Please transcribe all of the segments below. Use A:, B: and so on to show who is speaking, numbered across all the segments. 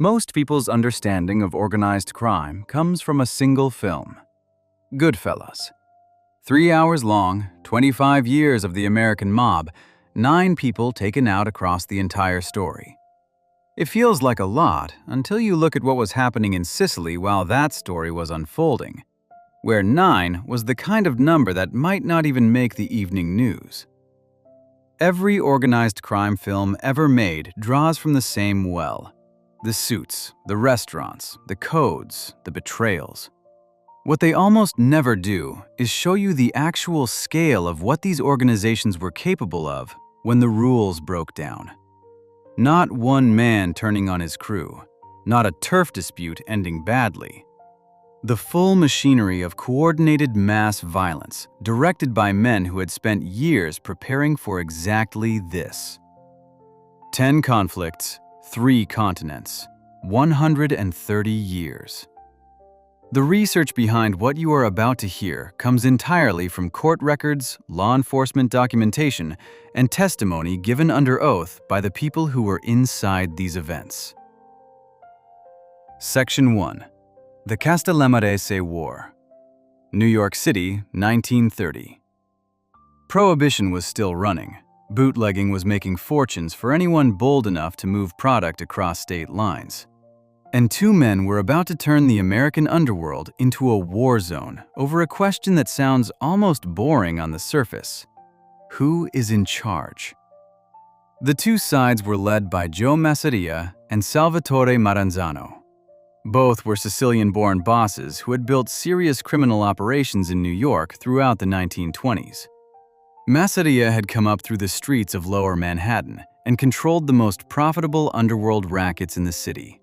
A: Most people's understanding of organized crime comes from a single film, Goodfellas. 3 hours long, 25 years of the American mob, 9 people taken out across the entire story. It feels like a lot until you look at what was happening in Sicily while that story was unfolding, where 9 was the kind of number that might not even make the evening news. Every organized crime film ever made draws from the same well: the suits, the restaurants, the codes, the betrayals. What they almost never do is show you the actual scale of what these organizations were capable of when the rules broke down. Not one man turning on his crew, not a turf dispute ending badly. The full machinery of coordinated mass violence, directed by men who had spent years preparing for exactly this. 10 conflicts, 3 continents, 130 years. The research behind what you are about to hear comes entirely from court records, law enforcement documentation, and testimony given under oath by the people who were inside these events. Section 1. The Castellammarese War. New York City, 1930. Prohibition was still running. Bootlegging was making fortunes for anyone bold enough to move product across state lines. And 2 men were about to turn the American underworld into a war zone over a question that sounds almost boring on the surface. Who is in charge? The 2 sides were led by Joe Masseria and Salvatore Maranzano. Both were Sicilian-born bosses who had built serious criminal operations in New York throughout the 1920s. Masseria had come up through the streets of Lower Manhattan and controlled the most profitable underworld rackets in the city.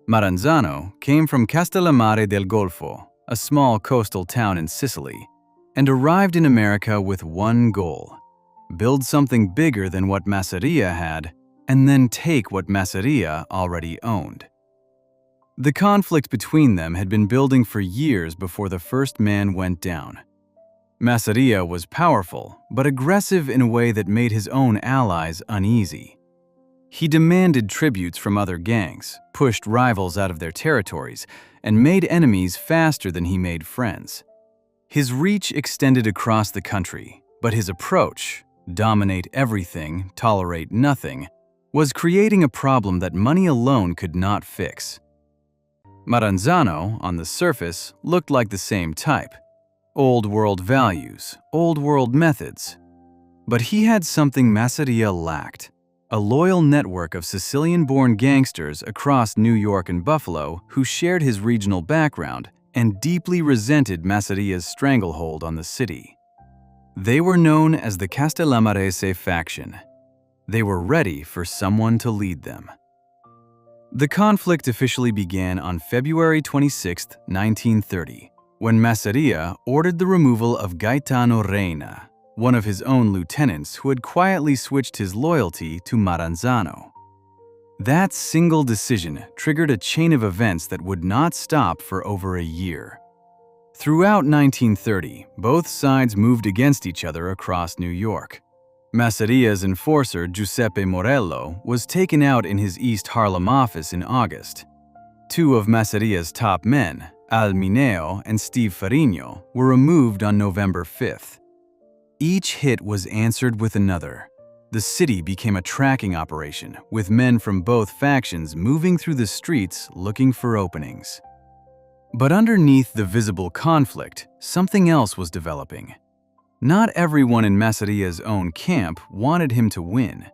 A: Maranzano came from Castellammarese del Golfo, a small coastal town in Sicily, and arrived in America with one goal: build something bigger than what Masseria had, and then take what Masseria already owned. The conflict between them had been building for years before the first man went down. Masseria was powerful, but aggressive in a way that made his own allies uneasy. He demanded tributes from other gangs, pushed rivals out of their territories, and made enemies faster than he made friends. His reach extended across the country, but his approach, dominate everything, tolerate nothing, was creating a problem that money alone could not fix. Maranzano, on the surface, looked like the same type: old world values, old world methods. But he had something Masseria lacked: a loyal network of Sicilian-born gangsters across New York and Buffalo who shared his regional background and deeply resented Masseria's stranglehold on the city. They were known as the Castellammarese faction. They were ready for someone to lead them. The conflict officially began on February 26, 1930, when Masseria ordered the removal of Gaetano Reina, one of his own lieutenants who had quietly switched his loyalty to Maranzano. That single decision triggered a chain of events that would not stop for over a year. Throughout 1930, both sides moved against each other across New York. Masseria's enforcer, Giuseppe Morello, was taken out in his East Harlem office in August. 2 of Masseria's top men, Al Mineo and Steve Farigno, were removed on November 5th. Each hit was answered with another. The city became a tracking operation, with men from both factions moving through the streets looking for openings. But underneath the visible conflict, something else was developing. Not everyone in Masseria's own camp wanted him to win.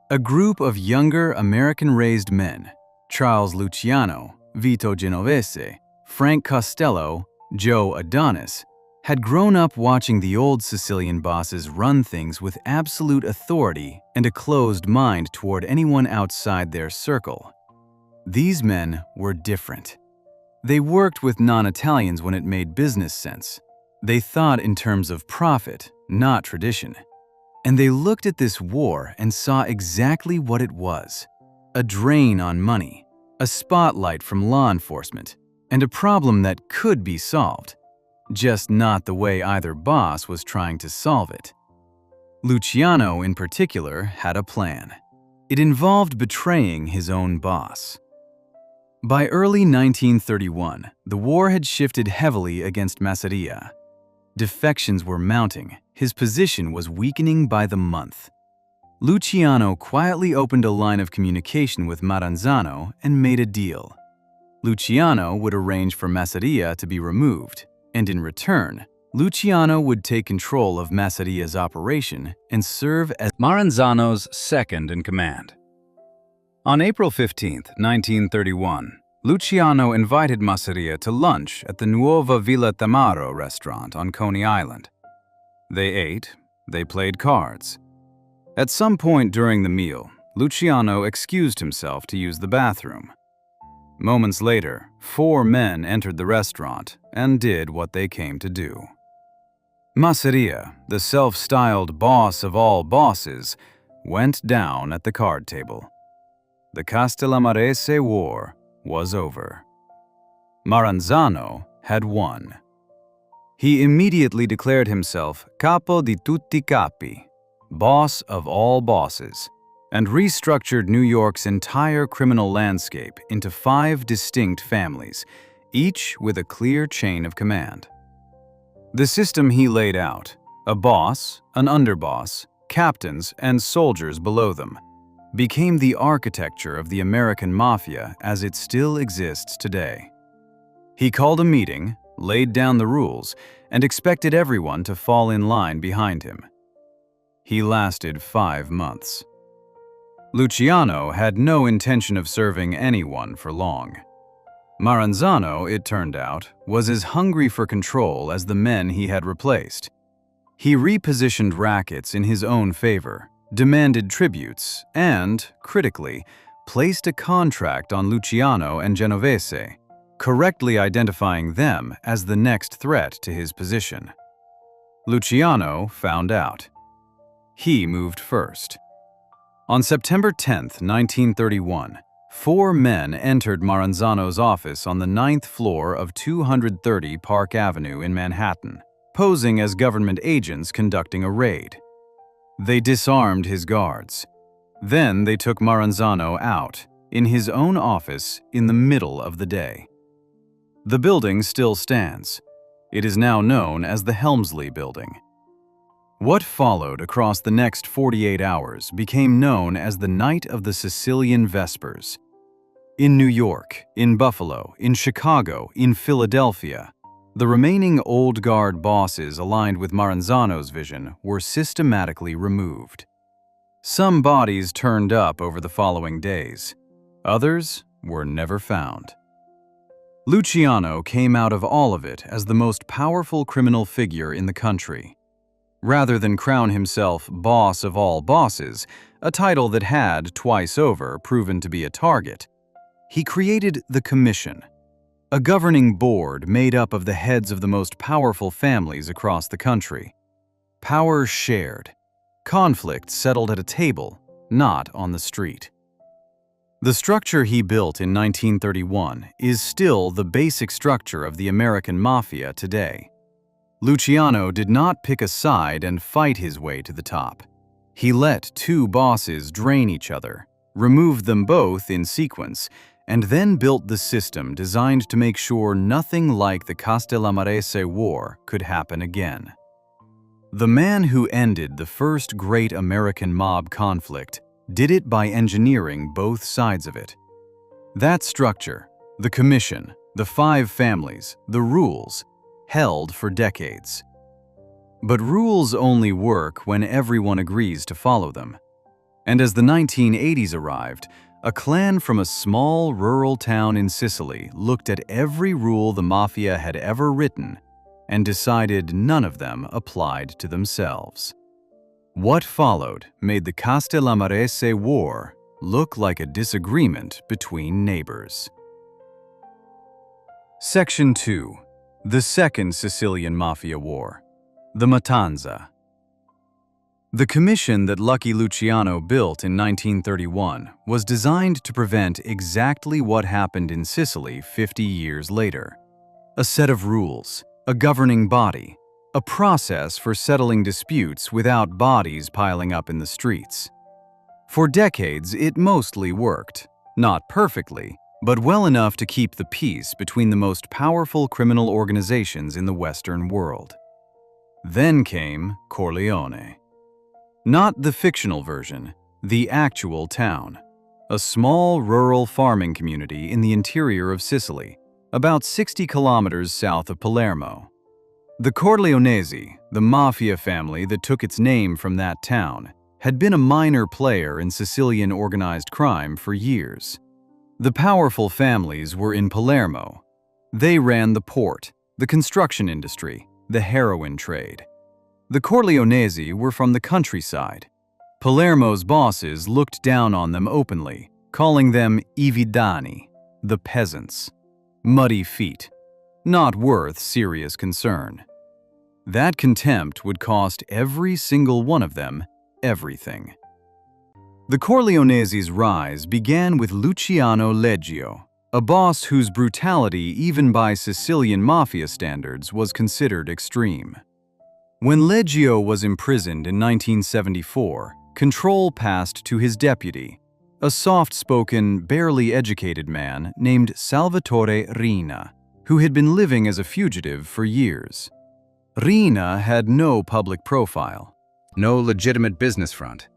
A: A group of younger American-raised men, Charles Luciano, Vito Genovese, Frank Costello, Joe Adonis, had grown up watching the old Sicilian bosses run things with absolute authority and a closed mind toward anyone outside their circle. These men were different. They worked with non-Italians when it made business sense. They thought in terms of profit, not tradition. And they looked at this war and saw exactly what it was: a drain on money, a spotlight from law enforcement, and a problem that could be solved. Just not the way either boss was trying to solve it. Luciano, in particular, had a plan. It involved betraying his own boss. By early 1931, the war had shifted heavily against Masseria. Defections were mounting, his position was weakening by the month. Luciano quietly opened a line of communication with Maranzano and made a deal. Luciano would arrange for Masseria to be removed, and in return, Luciano would take control of Masseria's operation and serve as Maranzano's second-in-command. On April 15, 1931, Luciano invited Masseria to lunch at the Nuova Villa Tamaro restaurant on Coney Island. They ate, they played cards. At some point during the meal, Luciano excused himself to use the bathroom. Moments later, 4 men entered the restaurant and did what they came to do. Masseria, the self-styled boss of all bosses, went down at the card table. The Castellammarese War was over. Maranzano had won. He immediately declared himself capo di tutti capi, boss of all bosses, and restructured New York's entire criminal landscape into 5 distinct families, each with a clear chain of command. The system he laid out, a boss, an underboss, captains, and soldiers below them, became the architecture of the American Mafia as it still exists today. He called a meeting, laid down the rules, and expected everyone to fall in line behind him. He lasted 5 months. Luciano had no intention of serving anyone for long. Maranzano, it turned out, was as hungry for control as the men he had replaced. He repositioned rackets in his own favor, demanded tributes, and, critically, placed a contract on Luciano and Genovese, correctly identifying them as the next threat to his position. Luciano found out. He moved first. On September 10, 1931, 4 men entered Maranzano's office on the 9th floor of 230 Park Avenue in Manhattan, posing as government agents conducting a raid. They disarmed his guards. Then they took Maranzano out, in his own office, in the middle of the day. The building still stands. It is now known as the Helmsley Building. What followed across the next 48 hours became known as the Night of the Sicilian Vespers. In New York, in Buffalo, in Chicago, in Philadelphia, the remaining old guard bosses aligned with Maranzano's vision were systematically removed. Some bodies turned up over the following days. Others were never found. Luciano came out of all of it as the most powerful criminal figure in the country. Rather than crown himself boss of all bosses, a title that had, twice over, proven to be a target, he created the Commission, a governing board made up of the heads of the most powerful families across the country. Power shared. Conflict settled at a table, not on the street. The structure he built in 1931 is still the basic structure of the American Mafia today. Luciano did not pick a side and fight his way to the top. He let 2 bosses drain each other, removed them both in sequence, and then built the system designed to make sure nothing like the Castellammarese War could happen again. The man who ended the first great American mob conflict did it by engineering both sides of it. That structure, the Commission, the 5 families, the rules, held for decades. But rules only work when everyone agrees to follow them. And as the 1980s arrived, a clan from a small rural town in Sicily looked at every rule the Mafia had ever written and decided none of them applied to themselves. What followed made the Castellammarese War look like a disagreement between neighbors. Section 2. The Second Sicilian Mafia War, the Matanza. The commission that Lucky Luciano built in 1931 was designed to prevent exactly what happened in Sicily 50 years later. A set of rules, a governing body, a process for settling disputes without bodies piling up in the streets. For decades, it mostly worked. Not perfectly, but well enough to keep the peace between the most powerful criminal organizations in the Western world. Then came Corleone. Not the fictional version, the actual town. A small rural farming community in the interior of Sicily, about 60 kilometers south of Palermo. The Corleonesi, the mafia family that took its name from that town, had been a minor player in Sicilian organized crime for years. The powerful families were in Palermo. They ran the port, the construction industry, the heroin trade. The Corleonesi were from the countryside. Palermo's bosses looked down on them openly, calling them I vidani, the peasants. Muddy feet, not worth serious concern. That contempt would cost every single one of them everything. The Corleoneses' rise began with Luciano Leggio, a boss whose brutality, even by Sicilian mafia standards, was considered extreme. When Leggio was imprisoned in 1974, control passed to his deputy, a soft-spoken, barely educated man named Salvatore Riina, who had been living as a fugitive for years. Riina had no public profile, no legitimate business front,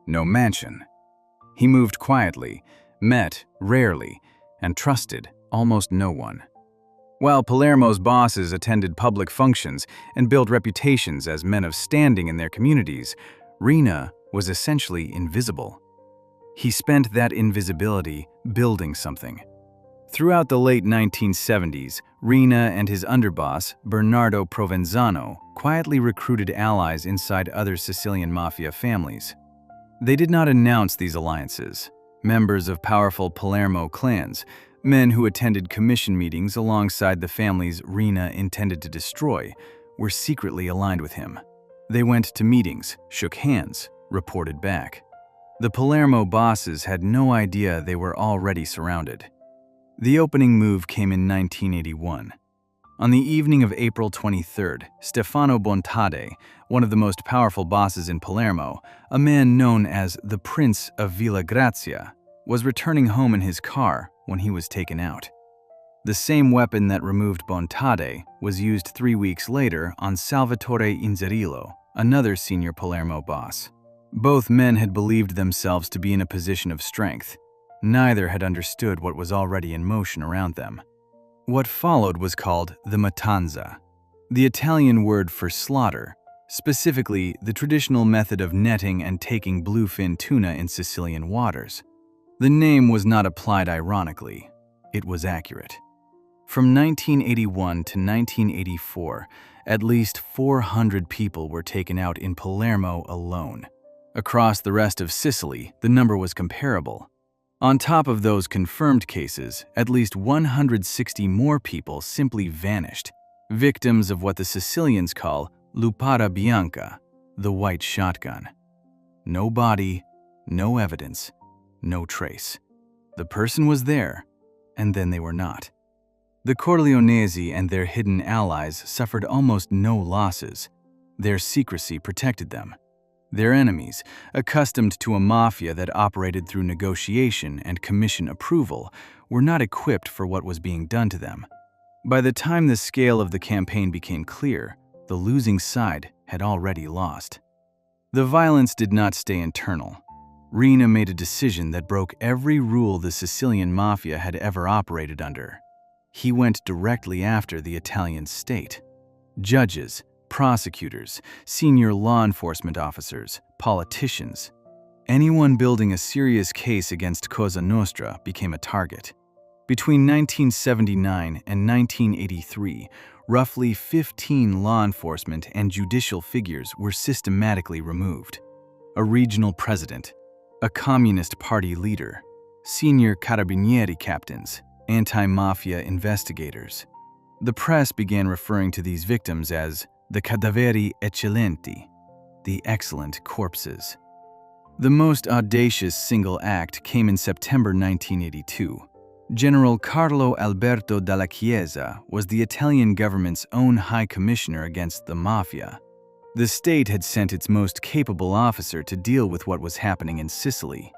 A: no mansion. He moved quietly, met rarely, and trusted almost no one. While Palermo's bosses attended public functions and built reputations as men of standing in their communities, Riina was essentially invisible. He spent that invisibility building something. Throughout the late 1970s, Riina and his underboss, Bernardo Provenzano, quietly recruited allies inside other Sicilian mafia families. They did not announce these alliances. Members of powerful Palermo clans, men who attended commission meetings alongside the families Riina intended to destroy, were secretly aligned with him. They went to meetings, shook hands, reported back. The Palermo bosses had no idea they were already surrounded. The opening move came in 1981. On the evening of April 23rd, Stefano Bontade, one of the most powerful bosses in Palermo, a man known as the Prince of Villa Grazia, was returning home in his car when he was taken out. The same weapon that removed Bontade was used 3 weeks later on Salvatore Inzerillo, another senior Palermo boss. Both men had believed themselves to be in a position of strength. Neither had understood what was already in motion around them. What followed was called the matanza, the Italian word for slaughter, specifically the traditional method of netting and taking bluefin tuna in Sicilian waters. The name was not applied ironically, it was accurate. From 1981 to 1984, at least 400 people were taken out in Palermo alone. Across the rest of Sicily, the number was comparable. On top of those confirmed cases, at least 160 more people simply vanished, victims of what the Sicilians call lupara bianca, the white shotgun. No body, no evidence, no trace. The person was there, and then they were not. The Corleonesi and their hidden allies suffered almost no losses. Their secrecy protected them. Their enemies, accustomed to a mafia that operated through negotiation and commission approval, were not equipped for what was being done to them. By the time the scale of the campaign became clear, the losing side had already lost. The violence did not stay internal. Riina made a decision that broke every rule the Sicilian mafia had ever operated under. He went directly after the Italian state. Judges, prosecutors, senior law enforcement officers, politicians. Anyone building a serious case against Cosa Nostra became a target. Between 1979 and 1983, roughly 15 law enforcement and judicial figures were systematically removed. A regional president, a Communist Party leader, senior carabinieri captains, anti-mafia investigators. The press began referring to these victims as the cadaveri eccellenti, the excellent corpses. The most audacious single act came in September 1982. General Carlo Alberto Dalla Chiesa was the Italian government's own high commissioner against the mafia. The state had sent its most capable officer to deal with what was happening in Sicily.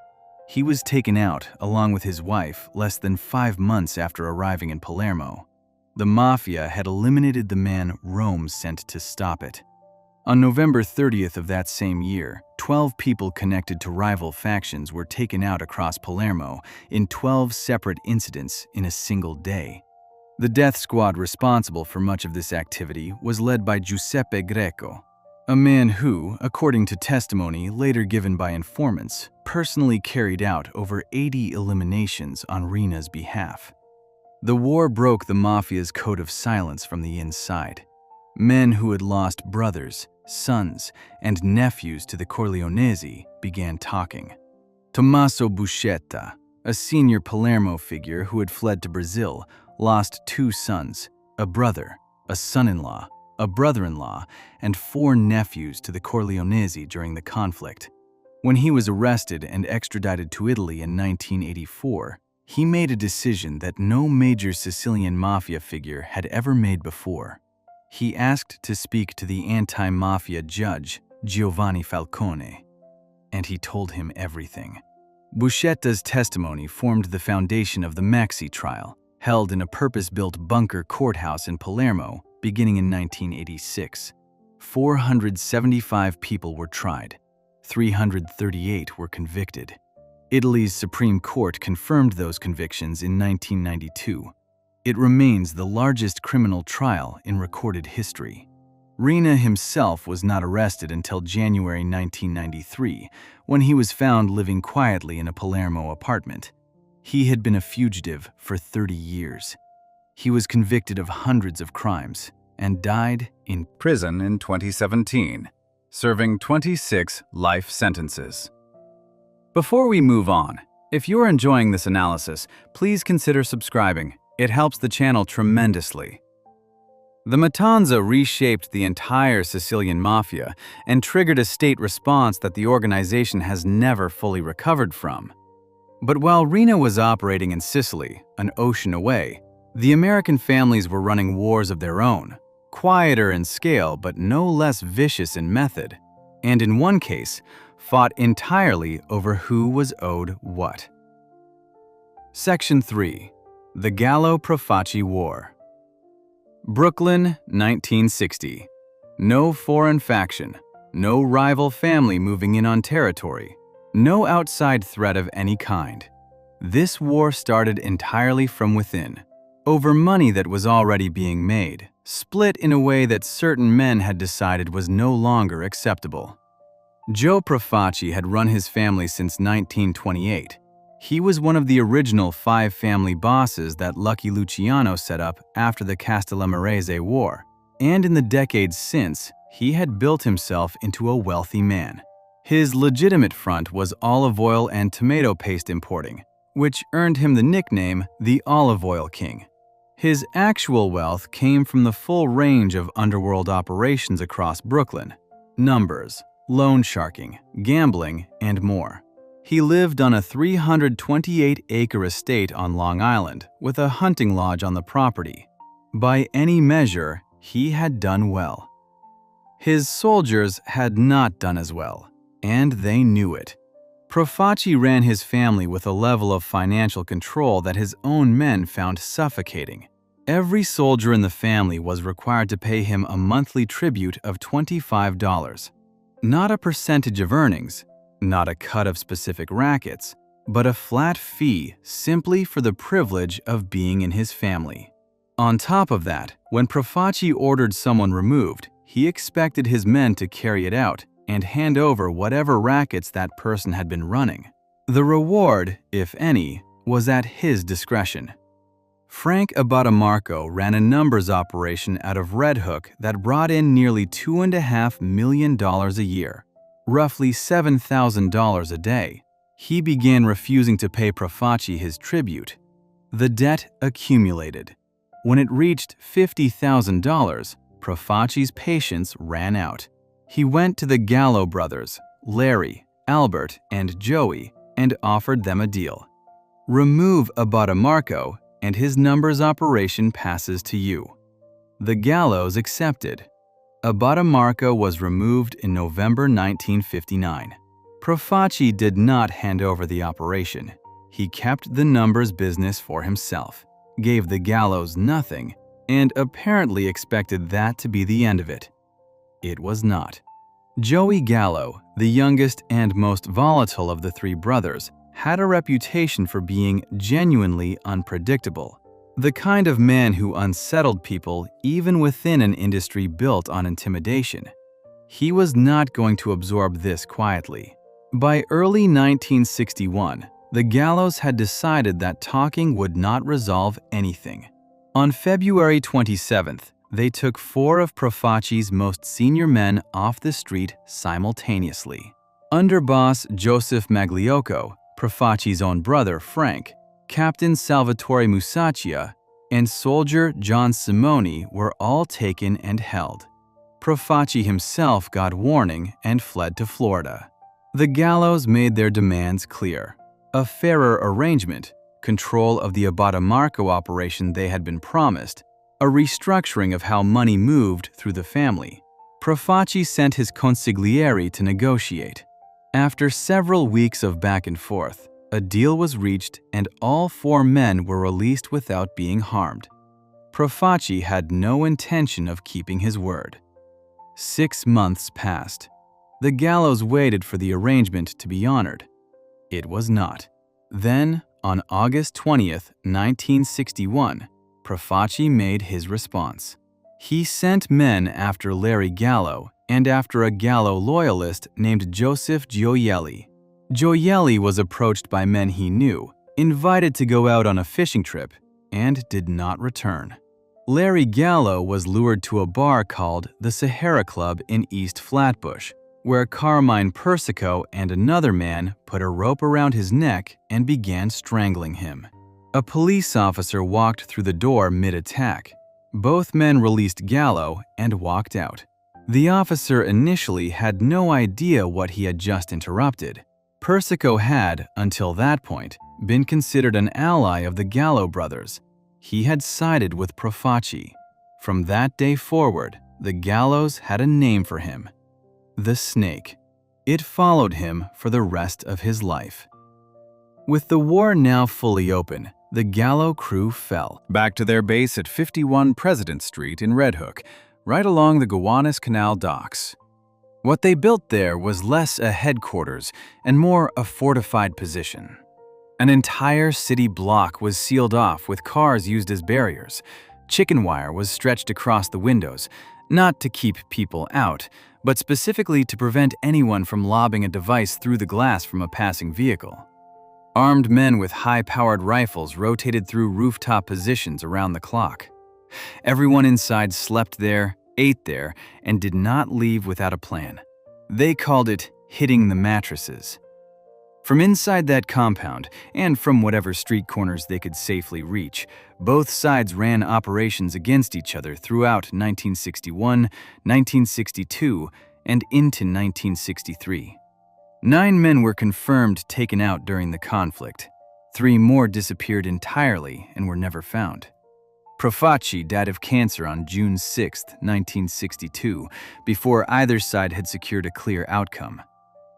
A: He was taken out, along with his wife, less than 5 months after arriving in Palermo. The Mafia had eliminated the man Rome sent to stop it. On November 30th of that same year, 12 people connected to rival factions were taken out across Palermo in 12 separate incidents in a single day. The death squad responsible for much of this activity was led by Giuseppe Greco, a man who, according to testimony later given by informants, personally carried out over 80 eliminations on Rina's behalf. The war broke the Mafia's code of silence from the inside. Men who had lost brothers, sons, and nephews to the Corleonesi began talking. Tommaso Buscetta, a senior Palermo figure who had fled to Brazil, lost 2 sons, a brother, a son-in-law, a brother-in-law, and 4 nephews to the Corleonesi during the conflict. When he was arrested and extradited to Italy in 1984, he made a decision that no major Sicilian mafia figure had ever made before. He asked to speak to the anti-mafia judge, Giovanni Falcone, and he told him everything. Buscetta's testimony formed the foundation of the Maxi trial, held in a purpose-built bunker courthouse in Palermo beginning in 1986. 475 people were tried. 338 were convicted. Italy's Supreme Court confirmed those convictions in 1992. It remains the largest criminal trial in recorded history. Rina himself was not arrested until January 1993, when he was found living quietly in a Palermo apartment. He had been a fugitive for 30 years. He was convicted of hundreds of crimes and died in prison in 2017, serving 26 life sentences. Before we move on, if you're enjoying this analysis, please consider subscribing. It helps the channel tremendously. The Matanza reshaped the entire Sicilian Mafia and triggered a state response that the organization has never fully recovered from. But while Rina was operating in Sicily, an ocean away, the American families were running wars of their own, quieter in scale but no less vicious in method, and in one case, fought entirely over who was owed what. Section 3. The Gallo-Profaci War. Brooklyn, 1960. No foreign faction, no rival family moving in on territory, no outside threat of any kind. This war started entirely from within, over money that was already being made, split in a way that certain men had decided was no longer acceptable. Joe Profaci had run his family since 1928. He was one of the original 5 family bosses that Lucky Luciano set up after the Castellammarese War, and in the decades since, he had built himself into a wealthy man. His legitimate front was olive oil and tomato paste importing, which earned him the nickname the Olive Oil King. His actual wealth came from the full range of underworld operations across Brooklyn: numbers, loan sharking, gambling, and more. He lived on a 328-acre estate on Long Island with a hunting lodge on the property. By any measure, he had done well. His soldiers had not done as well, and they knew it. Profaci ran his family with a level of financial control that his own men found suffocating. Every soldier in the family was required to pay him a monthly tribute of $25. Not a percentage of earnings, not a cut of specific rackets, but a flat fee simply for the privilege of being in his family. On top of that, when Profaci ordered someone removed, he expected his men to carry it out and hand over whatever rackets that person had been running. The reward, if any, was at his discretion. Frank Abatamarco ran a numbers operation out of Red Hook that brought in nearly $2.5 million a year, roughly $7,000 a day. He began refusing to pay Profaci his tribute. The debt accumulated. When it reached $50,000, Profaci's patience ran out. He went to the Gallo brothers, Larry, Albert, and Joey, and offered them a deal. Remove Abatamarco, and his numbers operation passes to you. The Gallos accepted. Abatamarco was removed in November 1959. Profaci did not hand over the operation. He kept the numbers business for himself, gave the gallows nothing, and apparently expected that to be the end of it. It was not. Joey Gallo, the youngest and most volatile of the three brothers, had a reputation for being genuinely unpredictable, the kind of man who unsettled people even within an industry built on intimidation. He was not going to absorb this quietly. By early 1961, the gallows had decided that talking would not resolve anything. On February 27th, they took 4 of Profaci's most senior men off the street simultaneously. Underboss Joseph Magliocco, Profaci's own brother Frank, Captain Salvatore Musacchia, and soldier John Simoni were all taken and held. Profaci himself got warning and fled to Florida. The gallows made their demands clear: a fairer arrangement, control of the Abate Marco operation they had been promised, a restructuring of how money moved through the family. Profaci sent his consiglieri to negotiate. After several weeks of back and forth, a deal was reached and all 4 men were released without being harmed. Profaci had no intention of keeping his word. 6 months passed. The gallows waited for the arrangement to be honored. It was not. Then, on August 20th, 1961, Profaci made his response. He sent men after Larry Gallo and after a Gallo loyalist named Joseph Gioielli. Gioielli was approached by men he knew, invited to go out on a fishing trip, and did not return. Larry Gallo was lured to a bar called the Sahara Club in East Flatbush, where Carmine Persico and another man put a rope around his neck and began strangling him. A police officer walked through the door mid-attack. Both men released Gallo and walked out. The officer initially had no idea what he had just interrupted. Persico had, until that point, been considered an ally of the Gallo brothers. He had sided with Profaci. From that day forward, the gallows had a name for him: the Snake. It followed him for the rest of his life. With the war now fully open, the Gallo crew fell back to their base at 51 President Street in Red Hook, right along the Gowanus Canal docks. What they built there was less a headquarters and more a fortified position. An entire city block was sealed off with cars used as barriers. Chicken wire was stretched across the windows, not to keep people out, but specifically to prevent anyone from lobbing a device through the glass from a passing vehicle. Armed men with high-powered rifles rotated through rooftop positions around the clock. Everyone inside slept there, ate there, and did not leave without a plan. They called it hitting the mattresses. From inside that compound, and from whatever street corners they could safely reach, both sides ran operations against each other throughout 1961, 1962, and into 1963. 9 men were confirmed taken out during the conflict. 3 more disappeared entirely and were never found. Profaci died of cancer on June 6, 1962, before either side had secured a clear outcome.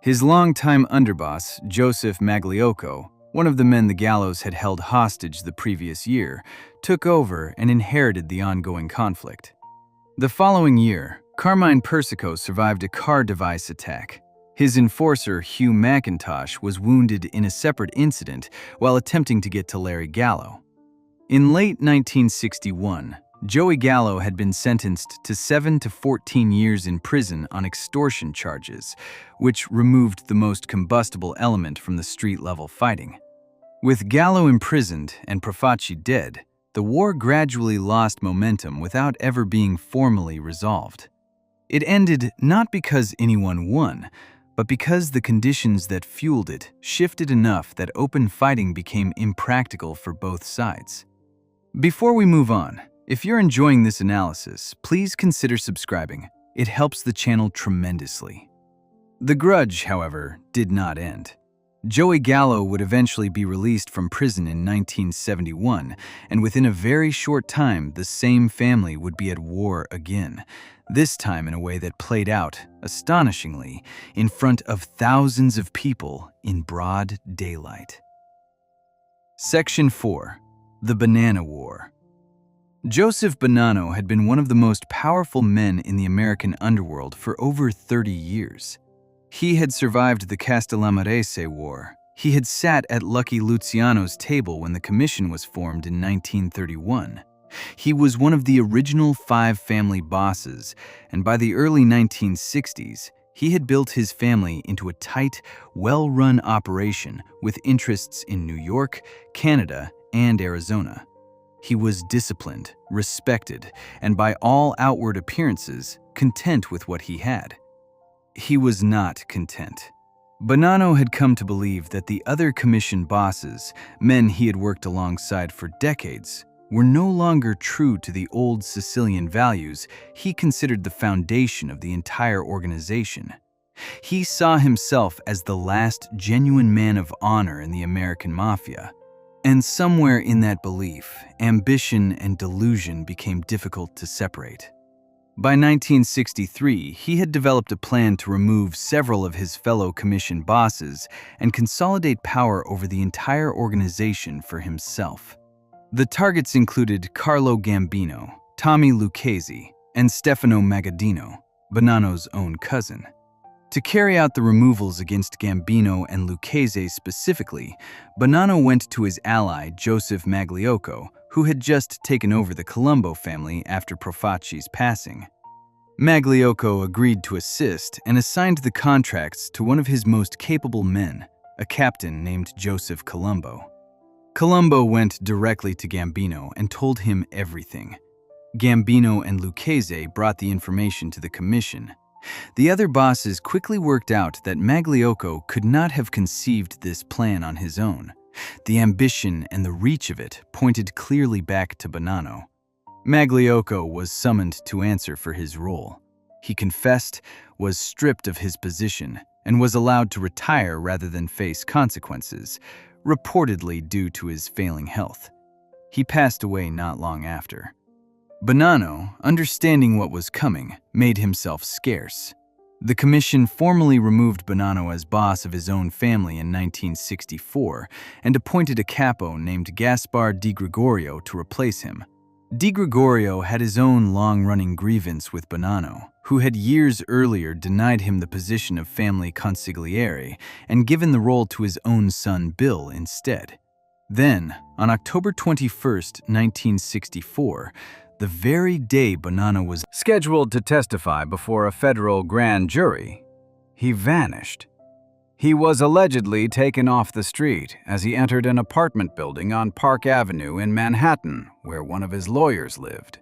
A: His longtime underboss, Joseph Magliocco, one of the men the gallows had held hostage the previous year, took over and inherited the ongoing conflict. The following year, Carmine Persico survived a car device attack. His enforcer, Hugh McIntosh, was wounded in a separate incident while attempting to get to Larry Gallo. In late 1961, Joey Gallo had been sentenced to 7 to 14 years in prison on extortion charges, which removed the most combustible element from the street-level fighting. With Gallo imprisoned and Profaci dead, the war gradually lost momentum without ever being formally resolved. It ended not because anyone won, but because the conditions that fueled it shifted enough that open fighting became impractical for both sides. Before we move on, if you're enjoying this analysis, please consider subscribing. It helps the channel tremendously. The grudge, however, did not end. Joey Gallo would eventually be released from prison in 1971, and within a very short time, the same family would be at war again, this time in a way that played out, astonishingly, in front of thousands of people in broad daylight. Section 4. The Banana War. Joseph Bonanno had been one of the most powerful men in the American underworld for over 30 years. He had survived the Castellammarese War. He had sat at Lucky Luciano's table when the commission was formed in 1931. He was one of the original 5 family bosses, and by the early 1960s, he had built his family into a tight, well-run operation with interests in New York, Canada, and Arizona. He was disciplined, respected, and by all outward appearances, content with what he had. He was not content. Bonanno had come to believe that the other commission bosses, men he had worked alongside for decades, were no longer true to the old Sicilian values he considered the foundation of the entire organization. He saw himself as the last genuine man of honor in the American Mafia. And somewhere in that belief, ambition and delusion became difficult to separate. By 1963, he had developed a plan to remove several of his fellow commission bosses and consolidate power over the entire organization for himself. The targets included Carlo Gambino, Tommy Lucchese, and Stefano Magaddino, Bonanno's own cousin. To carry out the removals against Gambino and Lucchese specifically, Bonanno went to his ally Joseph Magliocco, who had just taken over the Colombo family after Profaci's passing. Magliocco agreed to assist and assigned the contracts to one of his most capable men, a captain named Joseph Colombo. Colombo went directly to Gambino and told him everything. Gambino and Lucchese brought the information to the commission. The other bosses quickly worked out that Magliocco could not have conceived this plan on his own. The ambition and the reach of it pointed clearly back to Bonanno. Magliocco was summoned to answer for his role. He confessed, was stripped of his position, and was allowed to retire rather than face consequences, reportedly due to his failing health. He passed away not long after. Bonanno, understanding what was coming, made himself scarce. The commission formally removed Bonanno as boss of his own family in 1964 and appointed a capo named Gaspar Di Gregorio to replace him. Di Gregorio had his own long-running grievance with Bonanno, who had years earlier denied him the position of family consigliere and given the role to his own son Bill instead. Then, on October 21, 1964, the very day Bonanno was scheduled to testify before a federal grand jury, he vanished. He was allegedly taken off the street as he entered an apartment building on Park Avenue in Manhattan, where one of his lawyers lived.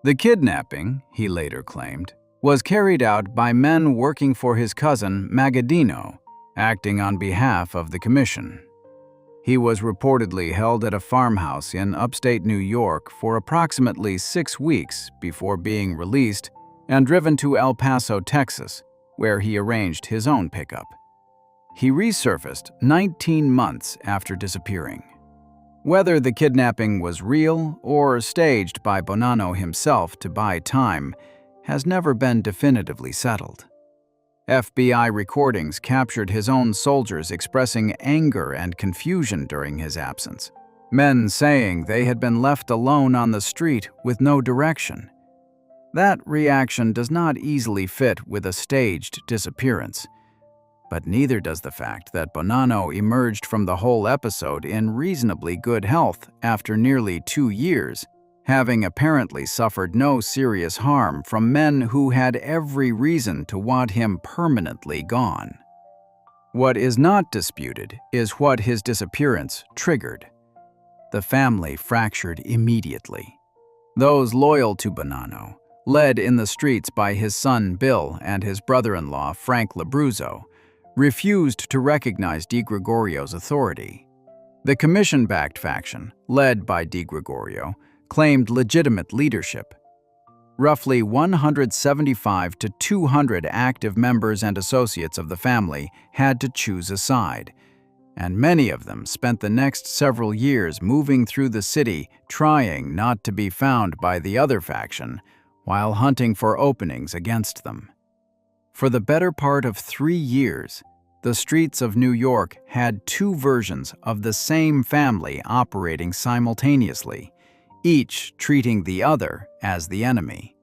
A: The kidnapping, he later claimed, was carried out by men working for his cousin Magaddino, acting on behalf of the commission. He was reportedly held at a farmhouse in upstate New York for approximately 6 weeks before being released and driven to El Paso, Texas, where he arranged his own pickup. He resurfaced 19 months after disappearing. Whether the kidnapping was real or staged by Bonanno himself to buy time has never been definitively settled. FBI recordings captured his own soldiers expressing anger and confusion during his absence, men saying they had been left alone on the street with no direction. That reaction does not easily fit with a staged disappearance, but neither does the fact that Bonanno emerged from the whole episode in reasonably good health after nearly 2 years, having apparently suffered no serious harm from men who had every reason to want him permanently gone. What is not disputed is what his disappearance triggered. The family fractured immediately. Those loyal to Bonanno, led in the streets by his son Bill and his brother-in-law Frank Labruzzo, refused to recognize Di Gregorio's authority. The commission-backed faction, led by Di Gregorio, claimed legitimate leadership. Roughly 175 to 200 active members and associates of the family had to choose a side, and many of them spent the next several years moving through the city trying not to be found by the other faction while hunting for openings against them. For the better part of 3 years, the streets of New York had 2 versions of the same family operating simultaneously, each treating the other as the enemy.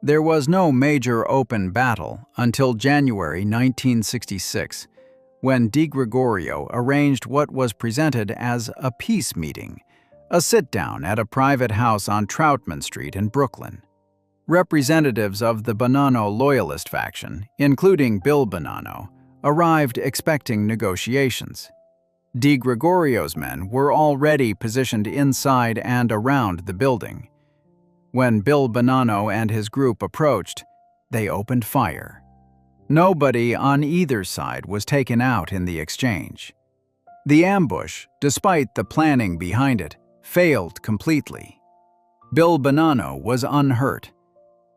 A: There was no major open battle until January 1966, when Di Gregorio arranged what was presented as a peace meeting, a sit-down at a private house on Troutman Street in Brooklyn. Representatives of the Bonanno Loyalist faction, including Bill Bonanno, arrived expecting negotiations. Di Gregorio's men were already positioned inside and around the building. When Bill Bonanno and his group approached, they opened fire. Nobody on either side was taken out in the exchange. The ambush, despite the planning behind it, failed completely. Bill Bonanno was unhurt.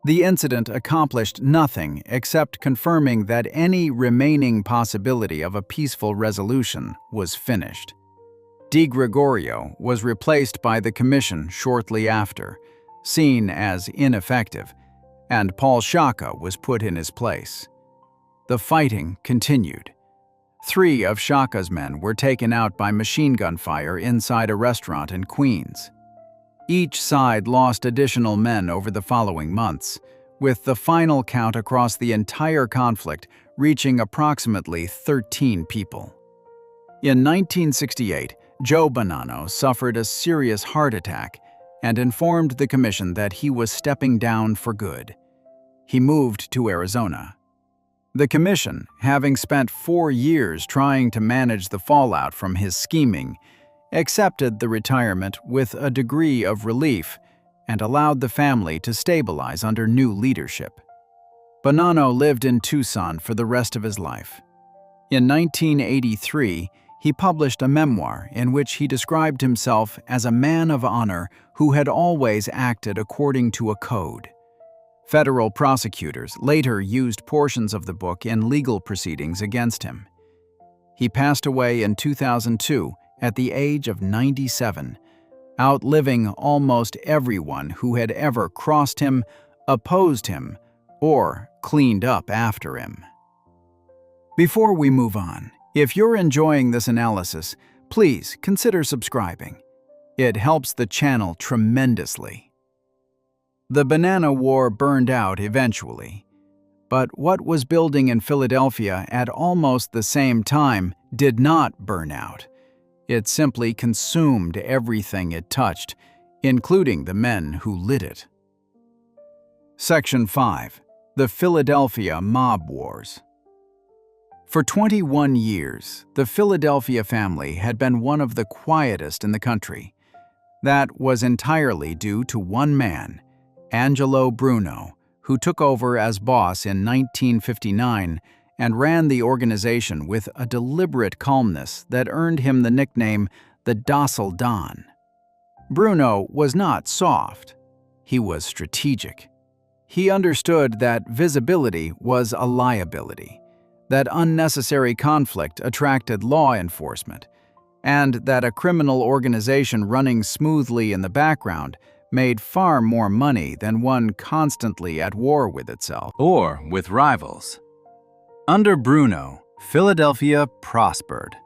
A: The incident accomplished nothing except confirming that any remaining possibility of a peaceful resolution was finished. Di Gregorio was replaced by the commission shortly after, seen as ineffective, and Paul Sciacca was put in his place. The fighting continued. 3 of Sciacca's men were taken out by machine gun fire inside a restaurant in Queens. Each side lost additional men over the following months, with the final count across the entire conflict reaching approximately 13 people. In 1968, Joe Bonanno suffered a serious heart attack and informed the commission that he was stepping down for good. He moved to Arizona. The commission, having spent 4 years trying to manage the fallout from his scheming, accepted the retirement with a degree of relief and allowed the family to stabilize under new leadership. Bonanno lived in Tucson for the rest of his life. In 1983, he published a memoir in which he described himself as a man of honor who had always acted according to a code. Federal prosecutors later used portions of the book in legal proceedings against him. He passed away in 2002 at the age of 97, outliving almost everyone who had ever crossed him, opposed him, or cleaned up after him. Before we move on, if you're enjoying this analysis, please consider subscribing. It helps the channel tremendously. The Banana War burned out eventually, but what was building in Philadelphia at almost the same time did not burn out. It simply consumed everything it touched, including the men who lit it. Section 5. The Philadelphia Mob Wars. For 21 years, the Philadelphia family had been one of the quietest in the country. That was entirely due to one man, Angelo Bruno, who took over as boss in 1959 and ran the organization with a deliberate calmness that earned him the nickname the Docile Don. Bruno was not soft. He was strategic. He understood that visibility was a liability, that unnecessary conflict attracted law enforcement, and that a criminal organization running smoothly in the background made far more money than one constantly at war with itself or with rivals. Under Bruno, Philadelphia prospered.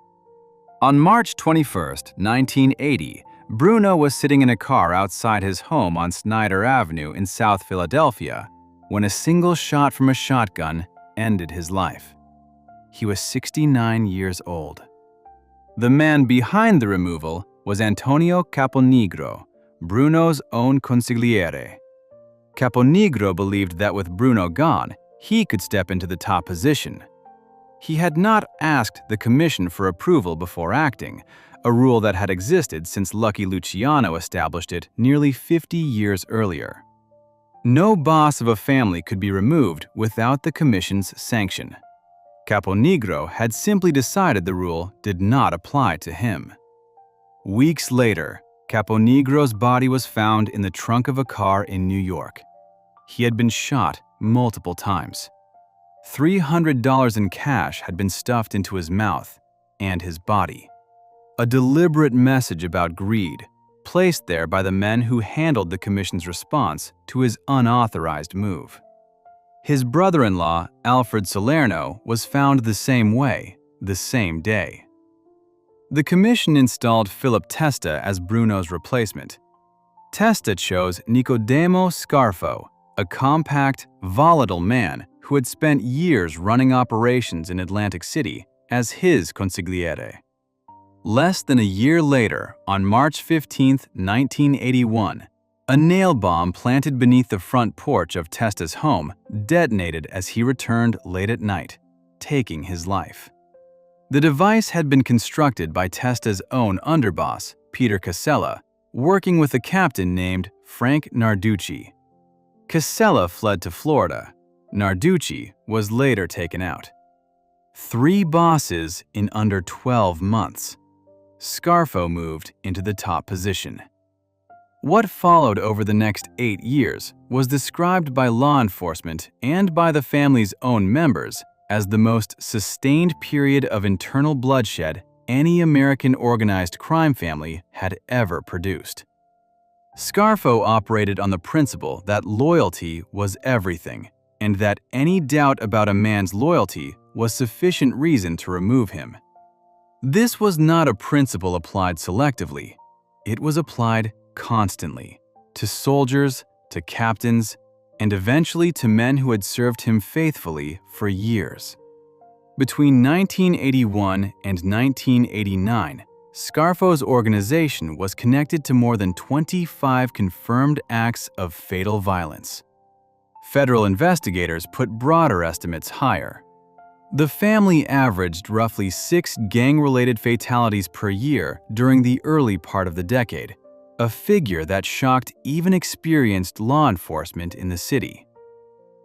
A: On March 21, 1980, Bruno was sitting in a car outside his home on Snyder Avenue in South Philadelphia when a single shot from a shotgun ended his life. He was 69 years old. The man behind the removal was Antonio Caponigro, Bruno's own consigliere. Caponigro believed that with Bruno gone, he could step into the top position. He had not asked the commission for approval before acting, a rule that had existed since Lucky Luciano established it nearly 50 years earlier. No boss of a family could be removed without the commission's sanction. Caponigro had simply decided the rule did not apply to him. Weeks later, Caponigro's body was found in the trunk of a car in New York. He had been shot multiple times. $300 in cash had been stuffed into his mouth, and his body. A deliberate message about greed, placed there by the men who handled the commission's response to his unauthorized move. His brother-in-law, Alfred Salerno, was found the same way, the same day. The commission installed Philip Testa as Bruno's replacement. Testa chose Nicodemo Scarfo, a compact, volatile man who had spent years running operations in Atlantic City, as his consigliere. Less than a year later, on March 15, 1981, a nail bomb planted beneath the front porch of Testa's home detonated as he returned late at night, taking his life. The device had been constructed by Testa's own underboss, Peter Casella, working with a captain named Frank Narducci. Casella fled to Florida. Narducci was later taken out. 3 bosses in under 12 months. Scarfo moved into the top position. What followed over the next 8 years was described by law enforcement and by the family's own members as the most sustained period of internal bloodshed any American organized crime family had ever produced. Scarfo operated on the principle that loyalty was everything, and that any doubt about a man's loyalty was sufficient reason to remove him. This was not a principle applied selectively. It was applied constantly, to soldiers, to captains, and eventually to men who had served him faithfully for years. Between 1981 and 1989, Scarfo's organization was connected to more than 25 confirmed acts of fatal violence. Federal investigators put broader estimates higher. The family averaged roughly 6 gang-related fatalities per year during the early part of the decade, a figure that shocked even experienced law enforcement in the city.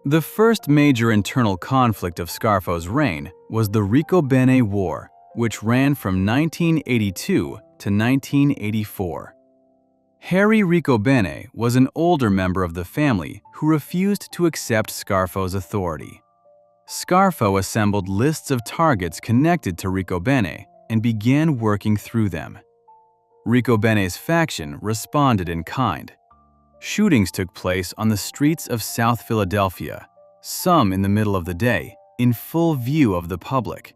A: The first major internal conflict of Scarfo's reign was the Ricobene War, which ran from 1982 to 1984. Harry Ricobene was an older member of the family who refused to accept Scarfo's authority. Scarfo assembled lists of targets connected to Ricobene and began working through them. Ricobene's faction responded in kind. Shootings took place on the streets of South Philadelphia, some in the middle of the day, in full view of the public.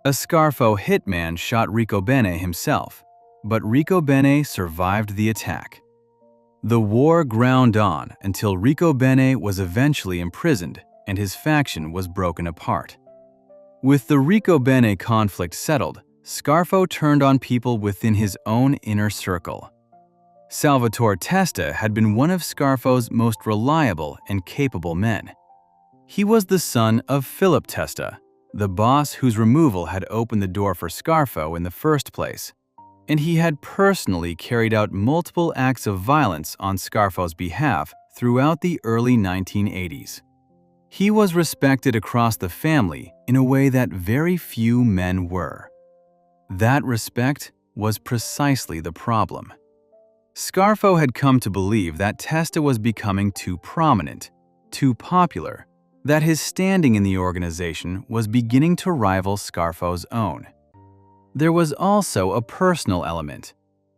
A: A Scarfo hitman shot Ricobene himself, but Ricobene survived the attack. The war ground on until Ricobene was eventually imprisoned and his faction was broken apart. With the Ricobene conflict settled, Scarfo turned on people within his own inner circle. Salvatore Testa had been one of Scarfo's most reliable and capable men. He was the son of Philip Testa, the boss whose removal had opened the door for Scarfo in the first place, and he had personally carried out multiple acts of violence on Scarfo's behalf throughout the early 1980s. He was respected across the family in a way that very few men were. That respect was precisely the problem. Scarfo had come to believe that Testa was becoming too prominent, too popular, that his standing in the organization was beginning to rival Scarfo's own. There was also a personal element.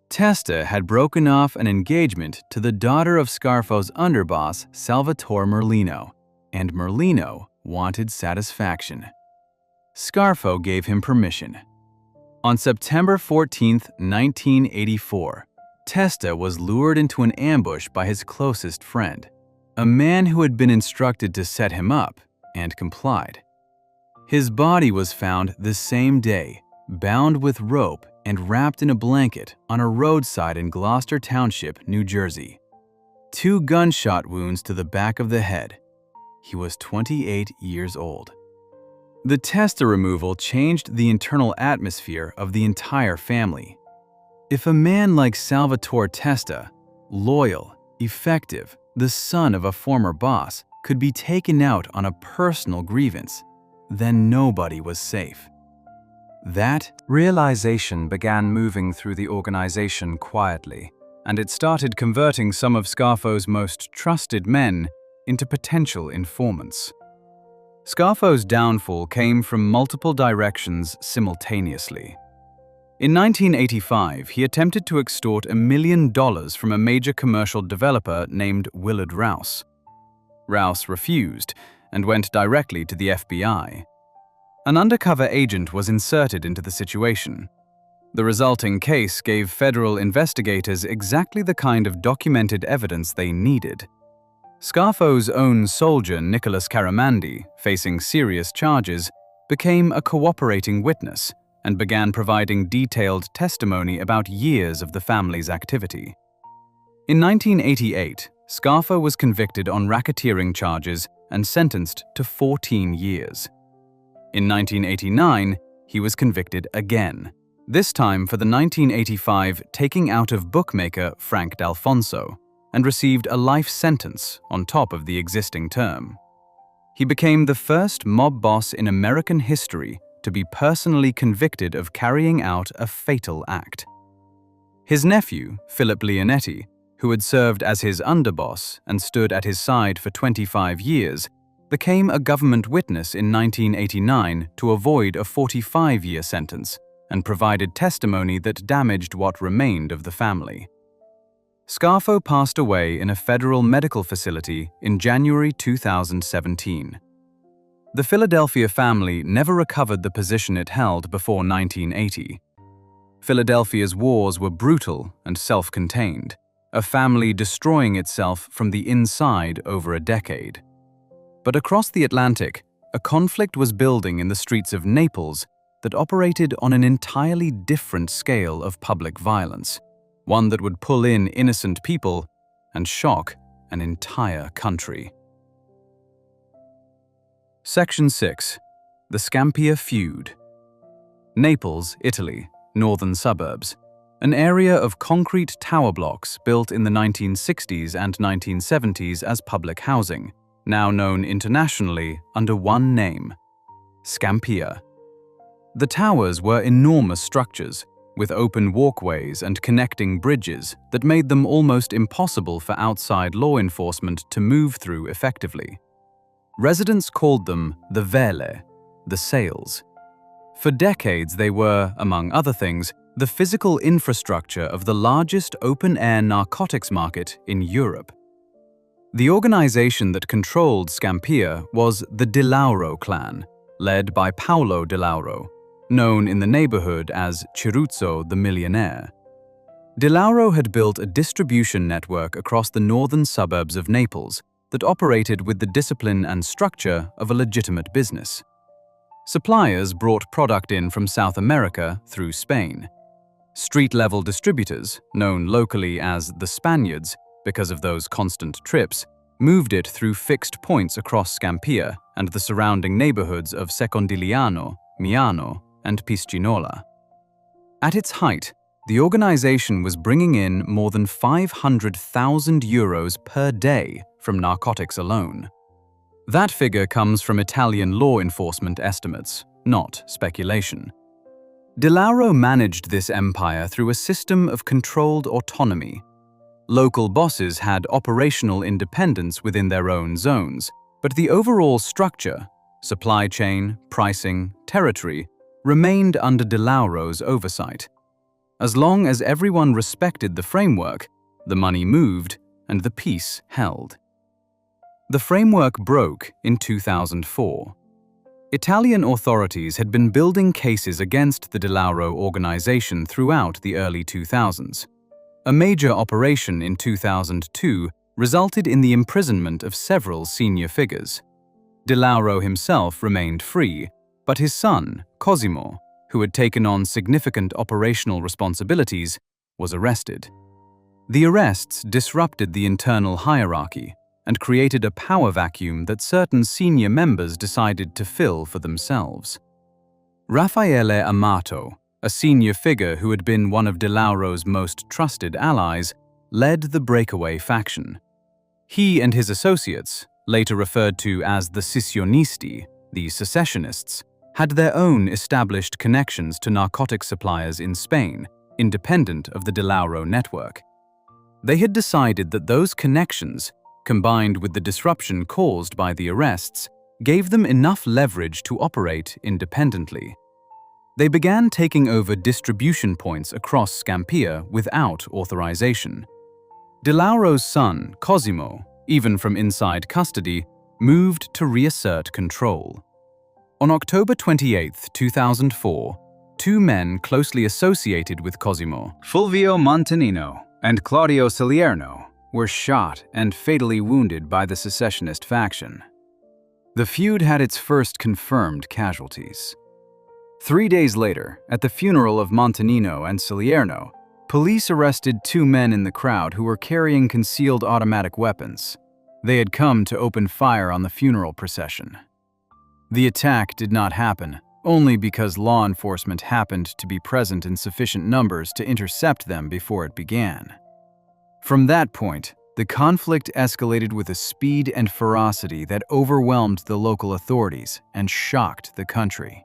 A: Testa had broken off an engagement to the daughter of Scarfo's underboss, Salvatore Merlino, and Merlino wanted satisfaction. Scarfo gave him permission. On September 14, 1984, Testa was lured into an ambush by his closest friend, a man who had been instructed to set him up, and complied. His body was found the same day, bound with rope and wrapped in a blanket on a roadside in Gloucester Township, New Jersey. 2 gunshot wounds to the back of the head. He was 28 years old. The Testa removal changed the internal atmosphere of the entire family. If a man like Salvatore Testa, loyal, effective, the son of a former boss, could be taken out on a personal grievance, then nobody was safe. That realization began moving through the organization quietly, and it started converting some of Scarfo's most trusted men into potential informants. Scarfo's downfall came from multiple directions simultaneously. In 1985, he attempted to extort $1 million from a major commercial developer named Willard Rouse. Rouse refused and went directly to the FBI. An undercover agent was inserted into the situation. The resulting case gave federal investigators exactly the kind of documented evidence they needed. Scarfo's own soldier, Nicholas Caramandi, facing serious charges, became a cooperating witness and began providing detailed testimony about years of the family's activity. In 1988, Scarfo was convicted on racketeering charges and sentenced to 14 years. In 1989, he was convicted again, this time for the 1985 taking out of bookmaker Frank D'Alfonso, and received a life sentence on top of the existing term. He became the first mob boss in American history to be personally convicted of carrying out a fatal act. His nephew, Philip Leonetti, who had served as his underboss and stood at his side for 25 years, became a government witness in 1989 to avoid a 45-year sentence and provided testimony that damaged what remained of the family. Scarfo passed away in a federal medical facility in January 2017. The Philadelphia family never recovered the position it held before 1980. Philadelphia's wars were brutal and self-contained, a family destroying itself from the inside over a decade. But across the Atlantic, a conflict was building in the streets of Naples that operated on an entirely different scale of public violence, one that would pull in innocent people and shock an entire country. Section 6. The Scampia Feud. Naples, Italy, northern suburbs. An area of concrete tower blocks built in the 1960s and 1970s as public housing, now known internationally under one name: Scampia. The towers were enormous structures, with open walkways and connecting bridges that made them almost impossible for outside law enforcement to move through effectively. Residents called them the vele, the sails. For decades they were, among other things, the physical infrastructure of the largest open-air narcotics market in Europe. The organization that controlled Scampia was the Di Lauro clan, led by Paolo Di Lauro, known in the neighborhood as Ciruzzo the Millionaire. Di Lauro had built a distribution network across the northern suburbs of Naples that operated with the discipline and structure of a legitimate business. Suppliers brought product in from South America through Spain. Street-level distributors, known locally as the Spaniards because of those constant trips, moved it through fixed points across Scampia and the surrounding neighborhoods of Secondigliano, Miano, and Piscinola. At its height, the organization was bringing in more than 500,000 euros per day from narcotics alone. That figure comes from Italian law enforcement estimates, not speculation. Di Lauro managed this empire through a system of controlled autonomy. Local bosses had operational independence within their own zones, but the overall structure, supply chain, pricing, territory, remained under Di Lauro's oversight. As long as everyone respected the framework, the money moved and the peace held. The framework broke in 2004. Italian authorities had been building cases against the Di Lauro organization throughout the early 2000s. A major operation in 2002 resulted in the imprisonment of several senior figures. Di Lauro himself remained free, but his son, Cosimo, who had taken on significant operational responsibilities, was arrested. The arrests disrupted the internal hierarchy and created a power vacuum that certain senior members decided to fill for themselves. Raffaele Amato, a senior figure who had been one of Di Lauro's most trusted allies, led the breakaway faction. He and his associates, later referred to as the Scissionisti, the secessionists, had their own established connections to narcotic suppliers in Spain, independent of the Di Lauro network. They had decided that those connections, combined with the disruption caused by the arrests, gave them enough leverage to operate independently. They began taking over distribution points across Scampia without authorization. Di Lauro's son, Cosimo, even from inside custody, moved to reassert control. On October 28, 2004, two men closely associated with Cosimo, Fulvio Montanino and Claudio Salerno, were shot and fatally wounded by the secessionist faction. The feud had its first confirmed casualties. 3 days later, at the funeral of Montanino and Salerno, police arrested two men in the crowd who were carrying concealed automatic weapons. They had come to open fire on the funeral procession. The attack did not happen, only because law enforcement happened to be present in sufficient numbers to intercept them before it began. From that point, the conflict escalated with a speed and ferocity that overwhelmed the local authorities and shocked the country.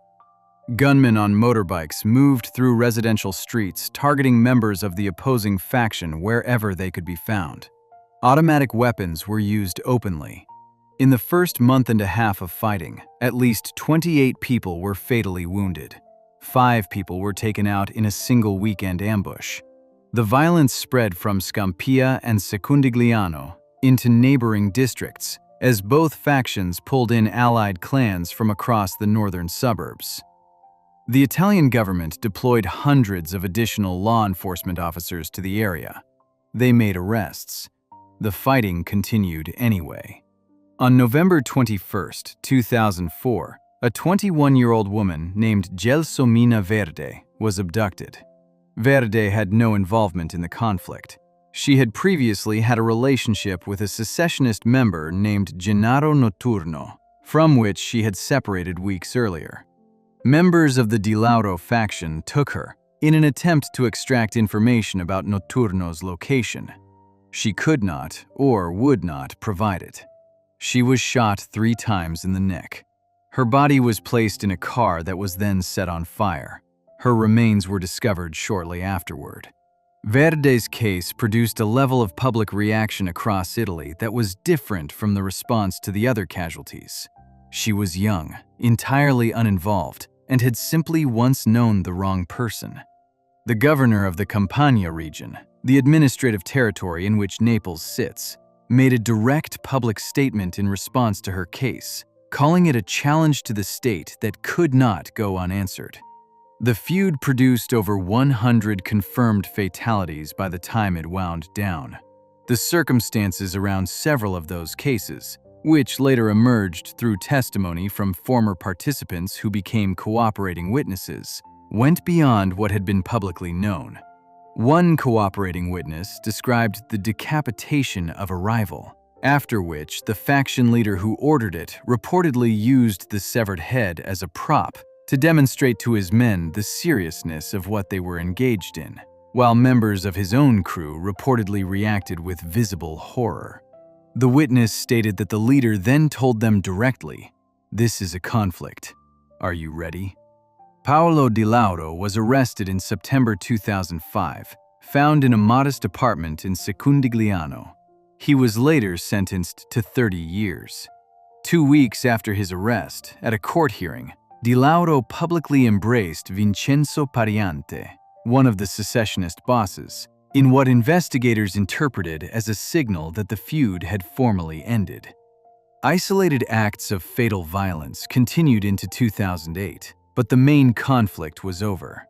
A: Gunmen on motorbikes moved through residential streets, targeting members of the opposing faction wherever they could be found. Automatic weapons were used openly. In the first month and a half of fighting, at least 28 people were fatally wounded. 5 people were taken out in a single weekend ambush. The violence spread from Scampia and Secondigliano into neighboring districts, as both factions pulled in allied clans from across the northern suburbs. The Italian government deployed hundreds of additional law enforcement officers to the area. They made arrests. The fighting continued anyway. On November 21, 2004, a 21-year-old woman named Gelsomina Verde was abducted. Verde had no involvement in the conflict. She had previously had a relationship with a secessionist member named Gennaro Notturno, from which she had separated weeks earlier. Members of the Di Lauro faction took her in an attempt to extract information about Notturno's location. She could not or would not provide it. She was shot 3 times in the neck. Her body was placed in a car that was then set on fire. Her remains were discovered shortly afterward. Verde's case produced a level of public reaction across Italy that was different from the response to the other casualties. She was young, entirely uninvolved, and had simply once known the wrong person. The governor of the Campania region, the administrative territory in which Naples sits, made a direct public statement in response to her case, calling it a challenge to the state that could not go unanswered. The feud produced over 100 confirmed fatalities by the time it wound down. The circumstances around several of those cases, which later emerged through testimony from former participants who became cooperating witnesses, went beyond what had been publicly known. One cooperating witness described the decapitation of a rival, after which the faction leader who ordered it reportedly used the severed head as a prop to demonstrate to his men the seriousness of what they were engaged in, while members of his own crew reportedly reacted with visible horror. The witness stated that the leader then told them directly, "This is a conflict. Are you ready?" Paolo Di Lauro was arrested in September 2005, found in a modest apartment in Secondigliano. He was later sentenced to 30 years. 2 weeks after his arrest, at a court hearing, Di Lauro publicly embraced Vincenzo Pariante, one of the secessionist bosses, in what investigators interpreted as a signal that the feud had formally ended. Isolated acts of fatal violence continued into 2008, but the main conflict was over.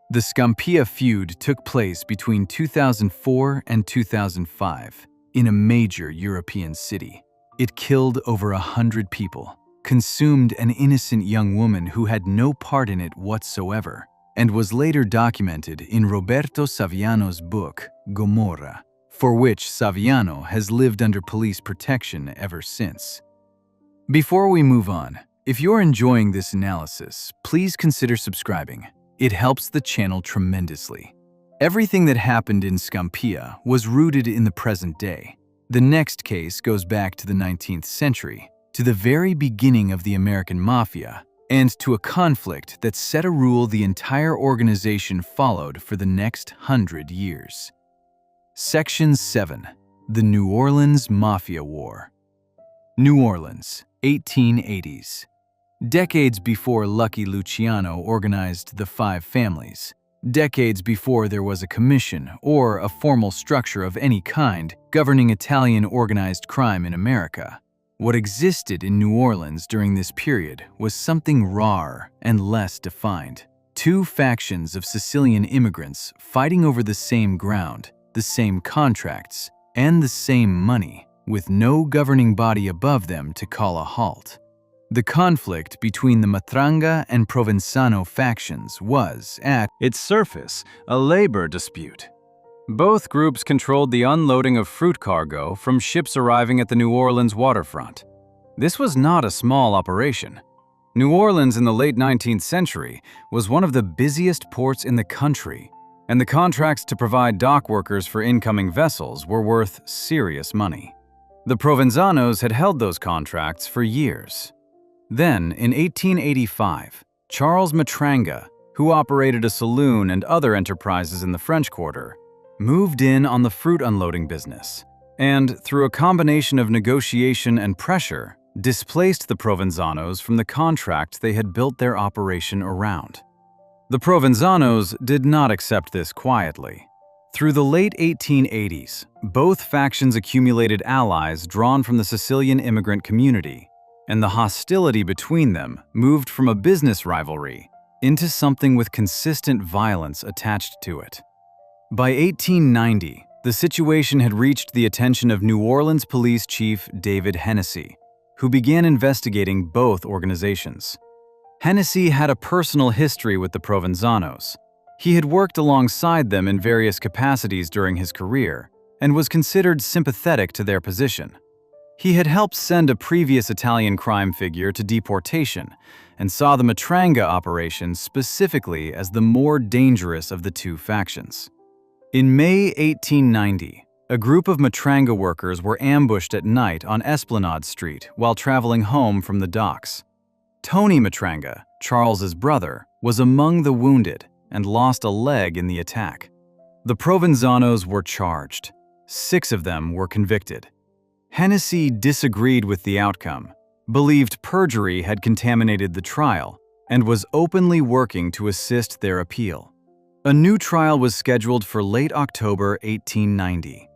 A: The Scampia Feud took place between 2004 and 2005 in a major European city. It killed over 100 people, consumed an innocent young woman who had no part in it whatsoever, and was later documented in Roberto Saviano's book, Gomorra, for which Saviano has lived under police protection ever since. Before we move on, if you're enjoying this analysis, please consider subscribing. It helps the channel tremendously. Everything that happened in Scampia was rooted in the present day. The next case goes back to the 19th century, to the very beginning of the American Mafia, and to a conflict that set a rule the entire organization followed for the next 100 years. Section 7. The New Orleans Mafia War. New Orleans, 1880s. Decades before Lucky Luciano organized the Five Families, decades before there was a commission or a formal structure of any kind governing Italian organized crime in America, what existed in New Orleans during this period was something rawer and less defined. Two factions of Sicilian immigrants fighting over the same ground, the same contracts, and the same money, with no governing body above them to call a halt. The conflict between the Matranga and Provenzano factions was, at its surface, a labor dispute. Both groups controlled the unloading of fruit cargo from ships arriving at the New Orleans waterfront. This was not a small operation. New Orleans in the late 19th century was one of the busiest ports in the country, and the contracts to provide dock workers for incoming vessels were worth serious money. The Provenzanos had held those contracts for years. Then, in 1885, Charles Matranga, who operated a saloon and other enterprises in the French Quarter, moved in on the fruit unloading business, and, through a combination of negotiation and pressure, displaced the Provenzanos from the contract they had built their operation around. The Provenzanos did not accept this quietly. Through the late 1880s, both factions accumulated allies drawn from the Sicilian immigrant community, and the hostility between them moved from a business rivalry into something with consistent violence attached to it. By 1890, the situation had reached the attention of New Orleans Police Chief David Hennessy, who began investigating both organizations. Hennessy had a personal history with the Provenzanos. He had worked alongside them in various capacities during his career and was considered sympathetic to their position. He had helped send a previous Italian crime figure to deportation and saw the Matranga operation specifically as the more dangerous of the two factions. In May 1890, a group of Matranga workers were ambushed at night on Esplanade Street while traveling home from the docks. Tony Matranga, Charles's brother, was among the wounded and lost a leg in the attack. The Provenzanos were charged. 6 of them were convicted. Hennessy disagreed with the outcome, believed perjury had contaminated the trial, and was openly working to assist their appeal. A new trial was scheduled for late October 1890.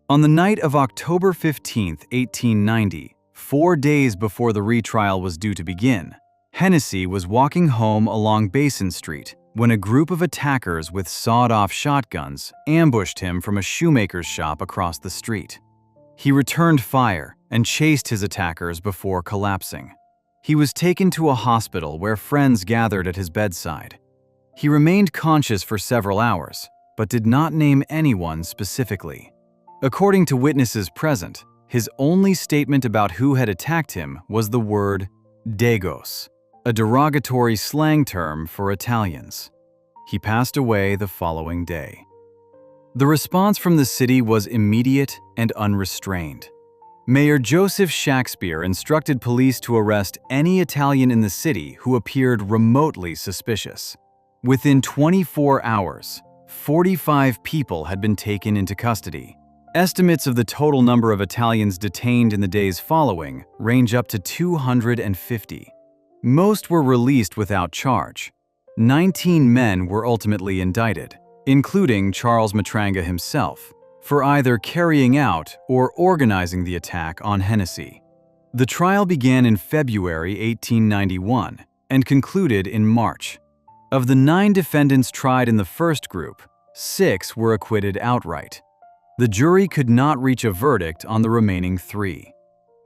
A: On the night of October 15, 1890, 4 days before the retrial was due to begin, Hennessy was walking home along Basin Street when a group of attackers with sawed-off shotguns ambushed him from a shoemaker's shop across the street. He returned fire and chased his attackers before collapsing. He was taken to a hospital where friends gathered at his bedside. He remained conscious for several hours, but did not name anyone specifically. According to witnesses present, his only statement about who had attacked him was the word Dagos, a derogatory slang term for Italians. He passed away the following day. The response from the city was immediate and unrestrained. Mayor Joseph Shakespeare instructed police to arrest any Italian in the city who appeared remotely suspicious. Within 24 hours, 45 people had been taken into custody. Estimates of the total number of Italians detained in the days following range up to 250. Most were released without charge. 19 men were ultimately indicted, including Charles Matranga himself, for either carrying out or organizing the attack on Hennessy. The trial began in February 1891 and concluded in March. Of the 9 defendants tried in the first group, 6 were acquitted outright. The jury could not reach a verdict on the remaining 3.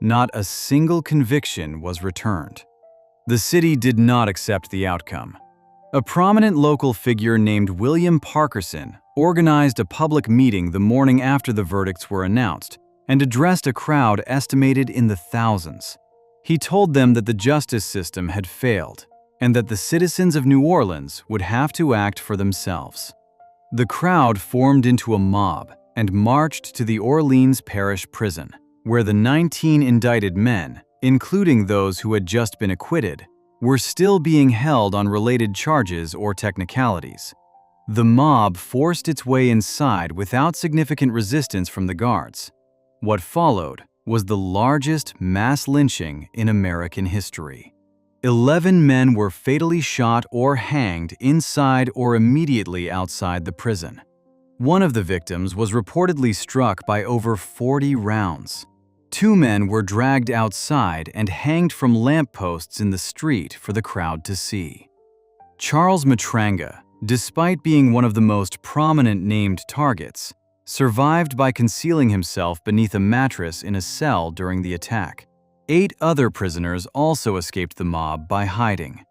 A: Not a single conviction was returned. The city did not accept the outcome. A prominent local figure named William Parkerson organized a public meeting the morning after the verdicts were announced and addressed a crowd estimated in the thousands. He told them that the justice system had failed and that the citizens of New Orleans would have to act for themselves. The crowd formed into a mob and marched to the Orleans Parish Prison, where the 19 indicted men, including those who had just been acquitted, were still being held on related charges or technicalities. The mob forced its way inside without significant resistance from the guards. What followed was the largest mass lynching in American history. 11 men were fatally shot or hanged inside or immediately outside the prison. One of the victims was reportedly struck by over 40 rounds. 2 men were dragged outside and hanged from lampposts in the street for the crowd to see. Charles Matranga, despite being one of the most prominent named targets, survived by concealing himself beneath a mattress in a cell during the attack. 8 other prisoners also escaped the mob by hiding.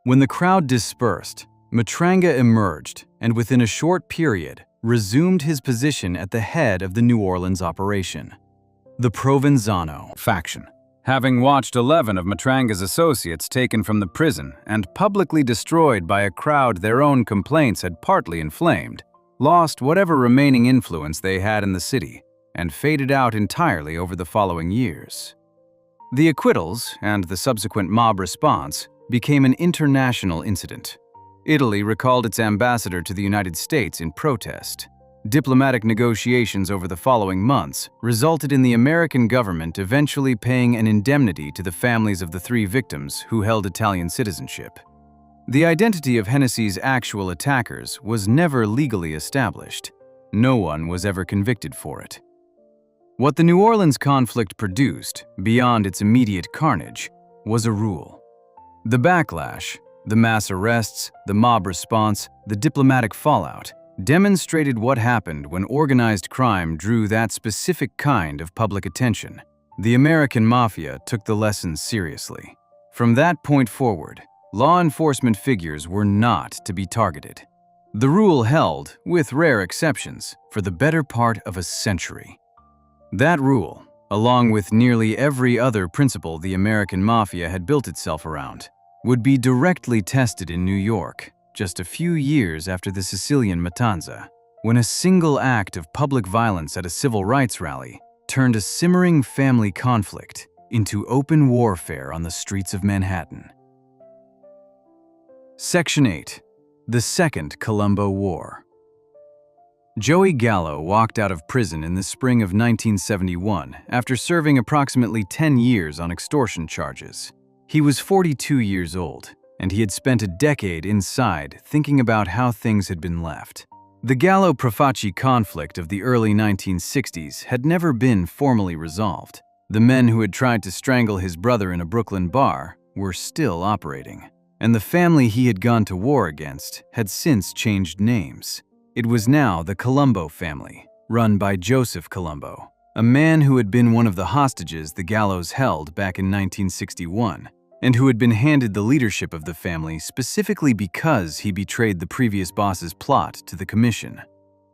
A: When the crowd dispersed, Matranga emerged and within a short period resumed his position at the head of the New Orleans operation. The Provenzano faction, having watched 11 of Matranga's associates taken from the prison and publicly destroyed by a crowd their own complaints had partly inflamed, lost whatever remaining influence they had in the city and faded out entirely over the following years. The acquittals and the subsequent mob response became an international incident. Italy recalled its ambassador to the United States in protest. Diplomatic negotiations over the following months resulted in the American government eventually paying an indemnity to the families of the 3 victims who held Italian citizenship. The identity of Hennessy's actual attackers was never legally established. No one was ever convicted for it. What the New Orleans conflict produced, beyond its immediate carnage, was a rule. The backlash, the mass arrests, the mob response, the diplomatic fallout, demonstrated what happened when organized crime drew that specific kind of public attention. The American Mafia took the lessons seriously. From that point forward, law enforcement figures were not to be targeted. The rule held, with rare exceptions, for the better part of a century. That rule, along with nearly every other principle the American Mafia had built itself around, would be directly tested in New York just a few years after the Sicilian Matanza, when a single act of public violence at a civil rights rally turned a simmering family conflict into open warfare on the streets of Manhattan. Section 8. The Second Colombo War. Joey Gallo walked out of prison in the spring of 1971 after serving approximately 10 years on extortion charges. He was 42 years old, and he had spent a decade inside thinking about how things had been left. The Gallo-Profaci conflict of the early 1960s had never been formally resolved. The men who had tried to strangle his brother in a Brooklyn bar were still operating, and the family he had gone to war against had since changed names. It was now the Colombo family, run by Joseph Colombo, a man who had been one of the hostages the Gallos held back in 1961, and who had been handed the leadership of the family specifically because he betrayed the previous boss's plot to the commission.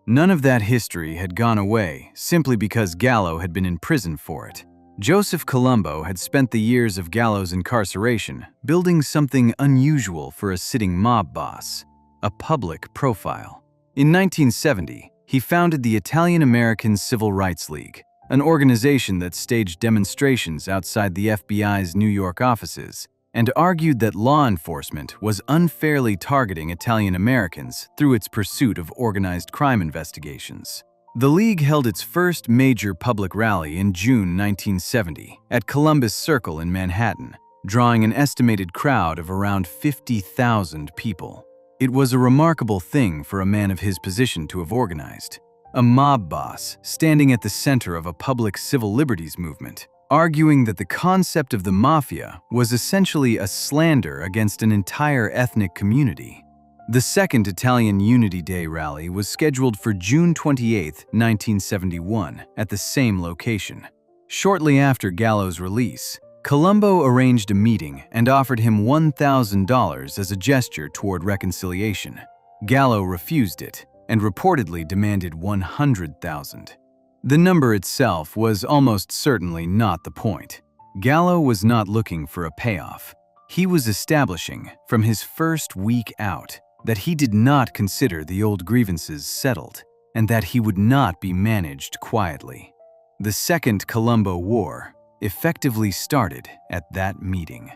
A: None of that history had gone away simply because Gallo had been in prison for it. Joseph Colombo had spent the years of Gallo's incarceration building something unusual for a sitting mob boss, a public profile. In 1970, he founded the Italian-American Civil Rights League, an organization that staged demonstrations outside the FBI's New York offices and argued that law enforcement was unfairly targeting Italian Americans through its pursuit of organized crime investigations. The League held its first major public rally in June 1970 at Columbus Circle in Manhattan, drawing an estimated crowd of around 50,000 people. It was a remarkable thing for a man of his position to have organized. A mob boss standing at the center of a public civil liberties movement, arguing that the concept of the mafia was essentially a slander against an entire ethnic community. The second Italian Unity Day rally was scheduled for June 28, 1971, at the same location. Shortly after Gallo's release, Colombo arranged a meeting and offered him $1,000 as a gesture toward reconciliation. Gallo refused it and reportedly demanded $100,000. The number itself was almost certainly not the point. Gallo was not looking for a payoff. He was establishing, from his first week out, that he did not consider the old grievances settled and that he would not be managed quietly. The Second Colombo War effectively started at that meeting.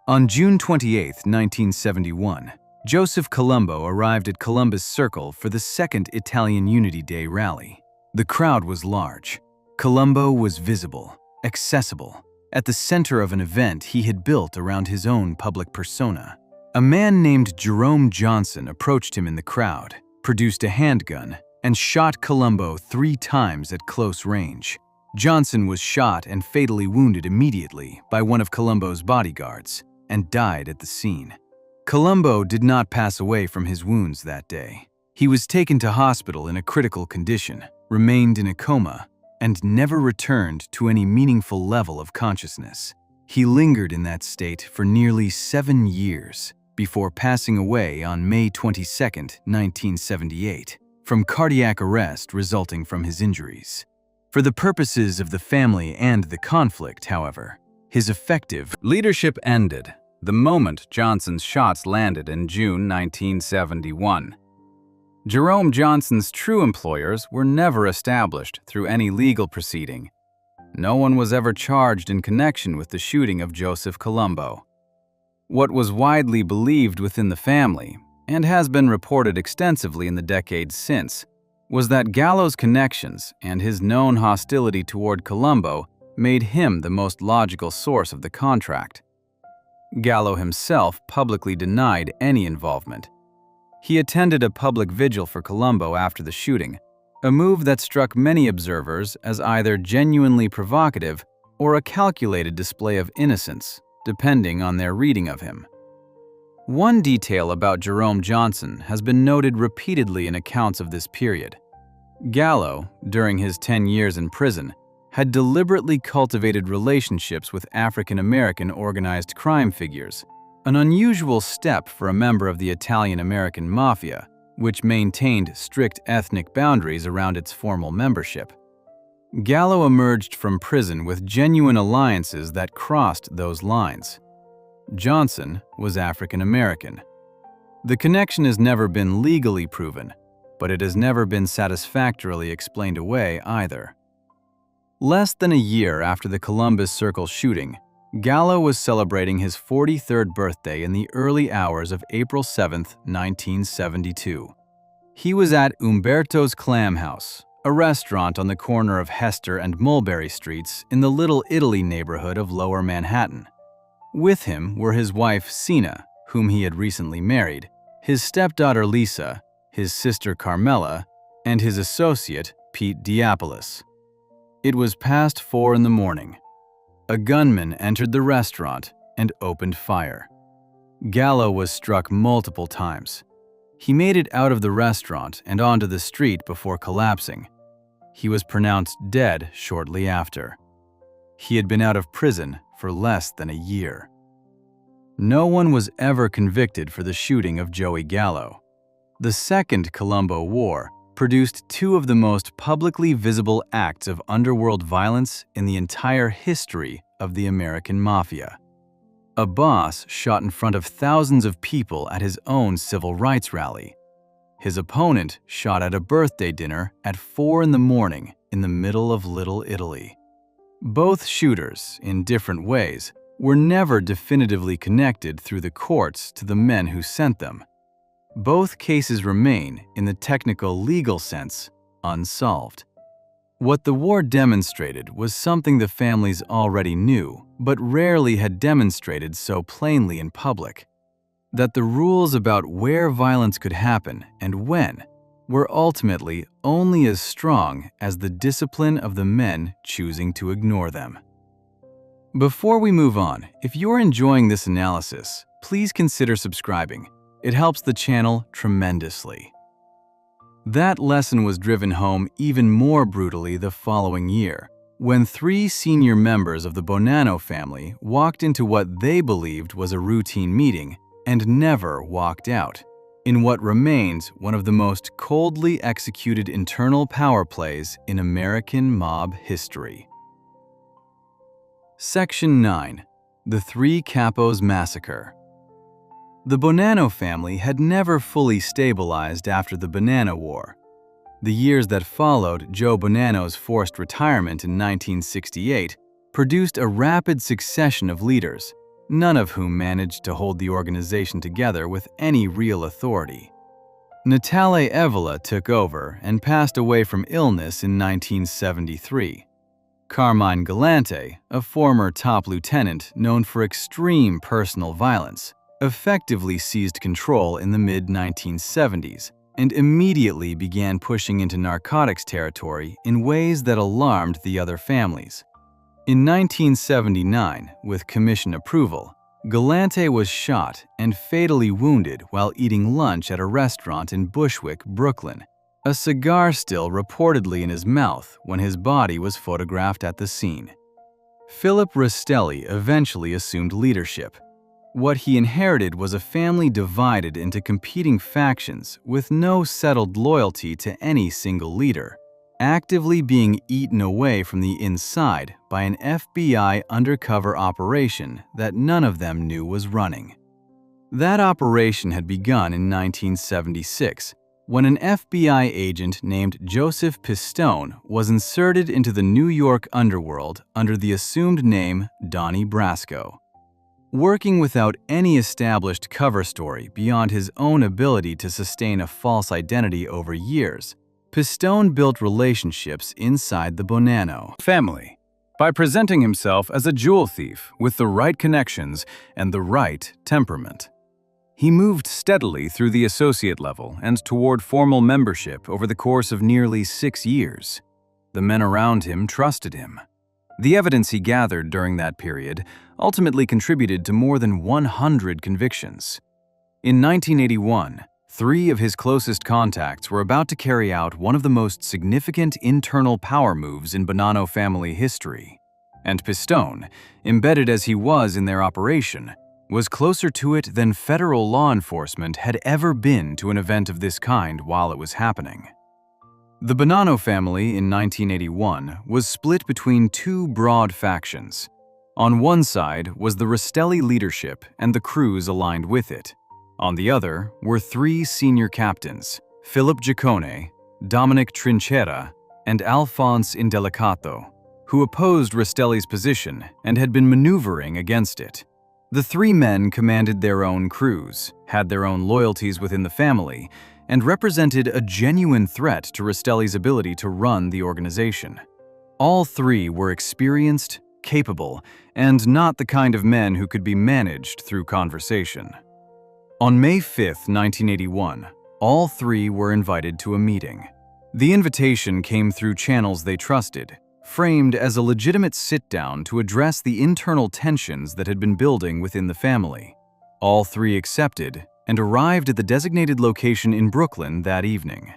A: On June 28, 1971, Joseph Colombo arrived at Columbus Circle for the second Italian Unity Day rally. The crowd was large. Colombo was visible, accessible, at the center of an event he had built around his own public persona. A man named Jerome Johnson approached him in the crowd, produced a handgun, and shot Colombo 3 times at close range. Johnson was shot and fatally wounded immediately by one of Colombo's bodyguards and died at the scene. Colombo did not pass away from his wounds that day. He was taken to hospital in a critical condition, remained in a coma, and never returned to any meaningful level of consciousness. He lingered in that state for nearly 7 years before passing away on May 22, 1978, from cardiac arrest resulting from his injuries. For the purposes of the family and the conflict, however, his effective leadership ended the moment Johnson's shots landed in June 1971. Jerome Johnson's true employers were never established through any legal proceeding. No one was ever charged in connection with the shooting of Joseph Colombo. What was widely believed within the family, and has been reported extensively in the decades since, was that Gallo's connections and his known hostility toward Colombo made him the most logical source of the contract. Gallo himself publicly denied any involvement. He attended a public vigil for Colombo after the shooting, a move that struck many observers as either genuinely provocative or a calculated display of innocence, depending on their reading of him. One detail about Jerome Johnson has been noted repeatedly in accounts of this period. Gallo, during his 10 years in prison, had deliberately cultivated relationships with African-American organized crime figures, an unusual step for a member of the Italian-American Mafia, which maintained strict ethnic boundaries around its formal membership. Gallo emerged from prison with genuine alliances that crossed those lines. Johnson was African-American. The connection has never been legally proven, but it has never been satisfactorily explained away either. Less than a year after the Columbus Circle shooting, Gallo was celebrating his 43rd birthday in the early hours of April 7, 1972. He was at Umberto's Clam House, a restaurant on the corner of Hester and Mulberry Streets in the Little Italy neighborhood of Lower Manhattan. With him were his wife Sina, whom he had recently married, his stepdaughter Lisa, his sister Carmela, and his associate Pete Diapolis. It was past 4 in the morning. A gunman entered the restaurant and opened fire. Gallo was struck multiple times. He made it out of the restaurant and onto the street before collapsing. He was pronounced dead shortly after. He had been out of prison for less than a year. No one was ever convicted for the shooting of Joey Gallo. The Second Colombo War produced 2 of the most publicly visible acts of underworld violence in the entire history of the American Mafia. A boss shot in front of thousands of people at his own civil rights rally. His opponent shot at a birthday dinner at 4 in the morning in the middle of Little Italy. Both shooters, in different ways, were never definitively connected through the courts to the men who sent them. Both cases remain, in the technical legal sense, unsolved. What the war demonstrated was something the families already knew, but rarely had demonstrated so plainly in public: that the rules about where violence could happen and when were ultimately only as strong as the discipline of the men choosing to ignore them. Before we move on, if you're enjoying this analysis, please consider subscribing. It helps the channel tremendously. That lesson was driven home even more brutally the following year, when 3 senior members of the Bonanno family walked into what they believed was a routine meeting and never walked out, in what remains one of the most coldly executed internal power plays in American mob history. Section 9. The 3 Capos Massacre. The Bonanno family had never fully stabilized after the Bonanno War. The years that followed Joe Bonanno's forced retirement in 1968 produced a rapid succession of leaders, none of whom managed to hold the organization together with any real authority. Natale Evola took over and passed away from illness in 1973. Carmine Galante, a former top lieutenant known for extreme personal violence, effectively seized control in the mid-1970s and immediately began pushing into narcotics territory in ways that alarmed the other families. In 1979, with commission approval, Galante was shot and fatally wounded while eating lunch at a restaurant in Bushwick, Brooklyn, a cigar still reportedly in his mouth when his body was photographed at the scene. Philip Rastelli eventually assumed leadership. What he inherited was a family divided into competing factions with no settled loyalty to any single leader, actively being eaten away from the inside by an FBI undercover operation that none of them knew was running. That operation had begun in 1976, when an FBI agent named Joseph Pistone was inserted into the New York underworld under the assumed name Donnie Brasco. Working without any established cover story beyond his own ability to sustain a false identity over years, Pistone built relationships inside the Bonanno family by presenting himself as a jewel thief with the right connections and the right temperament. He moved steadily through the associate level and toward formal membership over the course of nearly 6 years. The men around him trusted him. The evidence he gathered during that period ultimately contributed to more than 100 convictions. In 1981, 3 of his closest contacts were about to carry out one of the most significant internal power moves in Bonanno family history, and Pistone, embedded as he was in their operation, was closer to it than federal law enforcement had ever been to an event of this kind while it was happening. The Bonanno family in 1981 was split between 2 broad factions. On one side was the Rastelli leadership and the crews aligned with it. On the other were 3 senior captains, Philip Giacone, Dominic Trinchera, and Alphonse Indelicato, who opposed Rastelli's position and had been maneuvering against it. The 3 men commanded their own crews, had their own loyalties within the family, and represented a genuine threat to Rastelli's ability to run the organization. All 3 were experienced, capable, and not the kind of men who could be managed through conversation. On May 5, 1981, all 3 were invited to a meeting. The invitation came through channels they trusted, framed as a legitimate sit-down to address the internal tensions that had been building within the family. All 3 accepted and arrived at the designated location in Brooklyn that evening.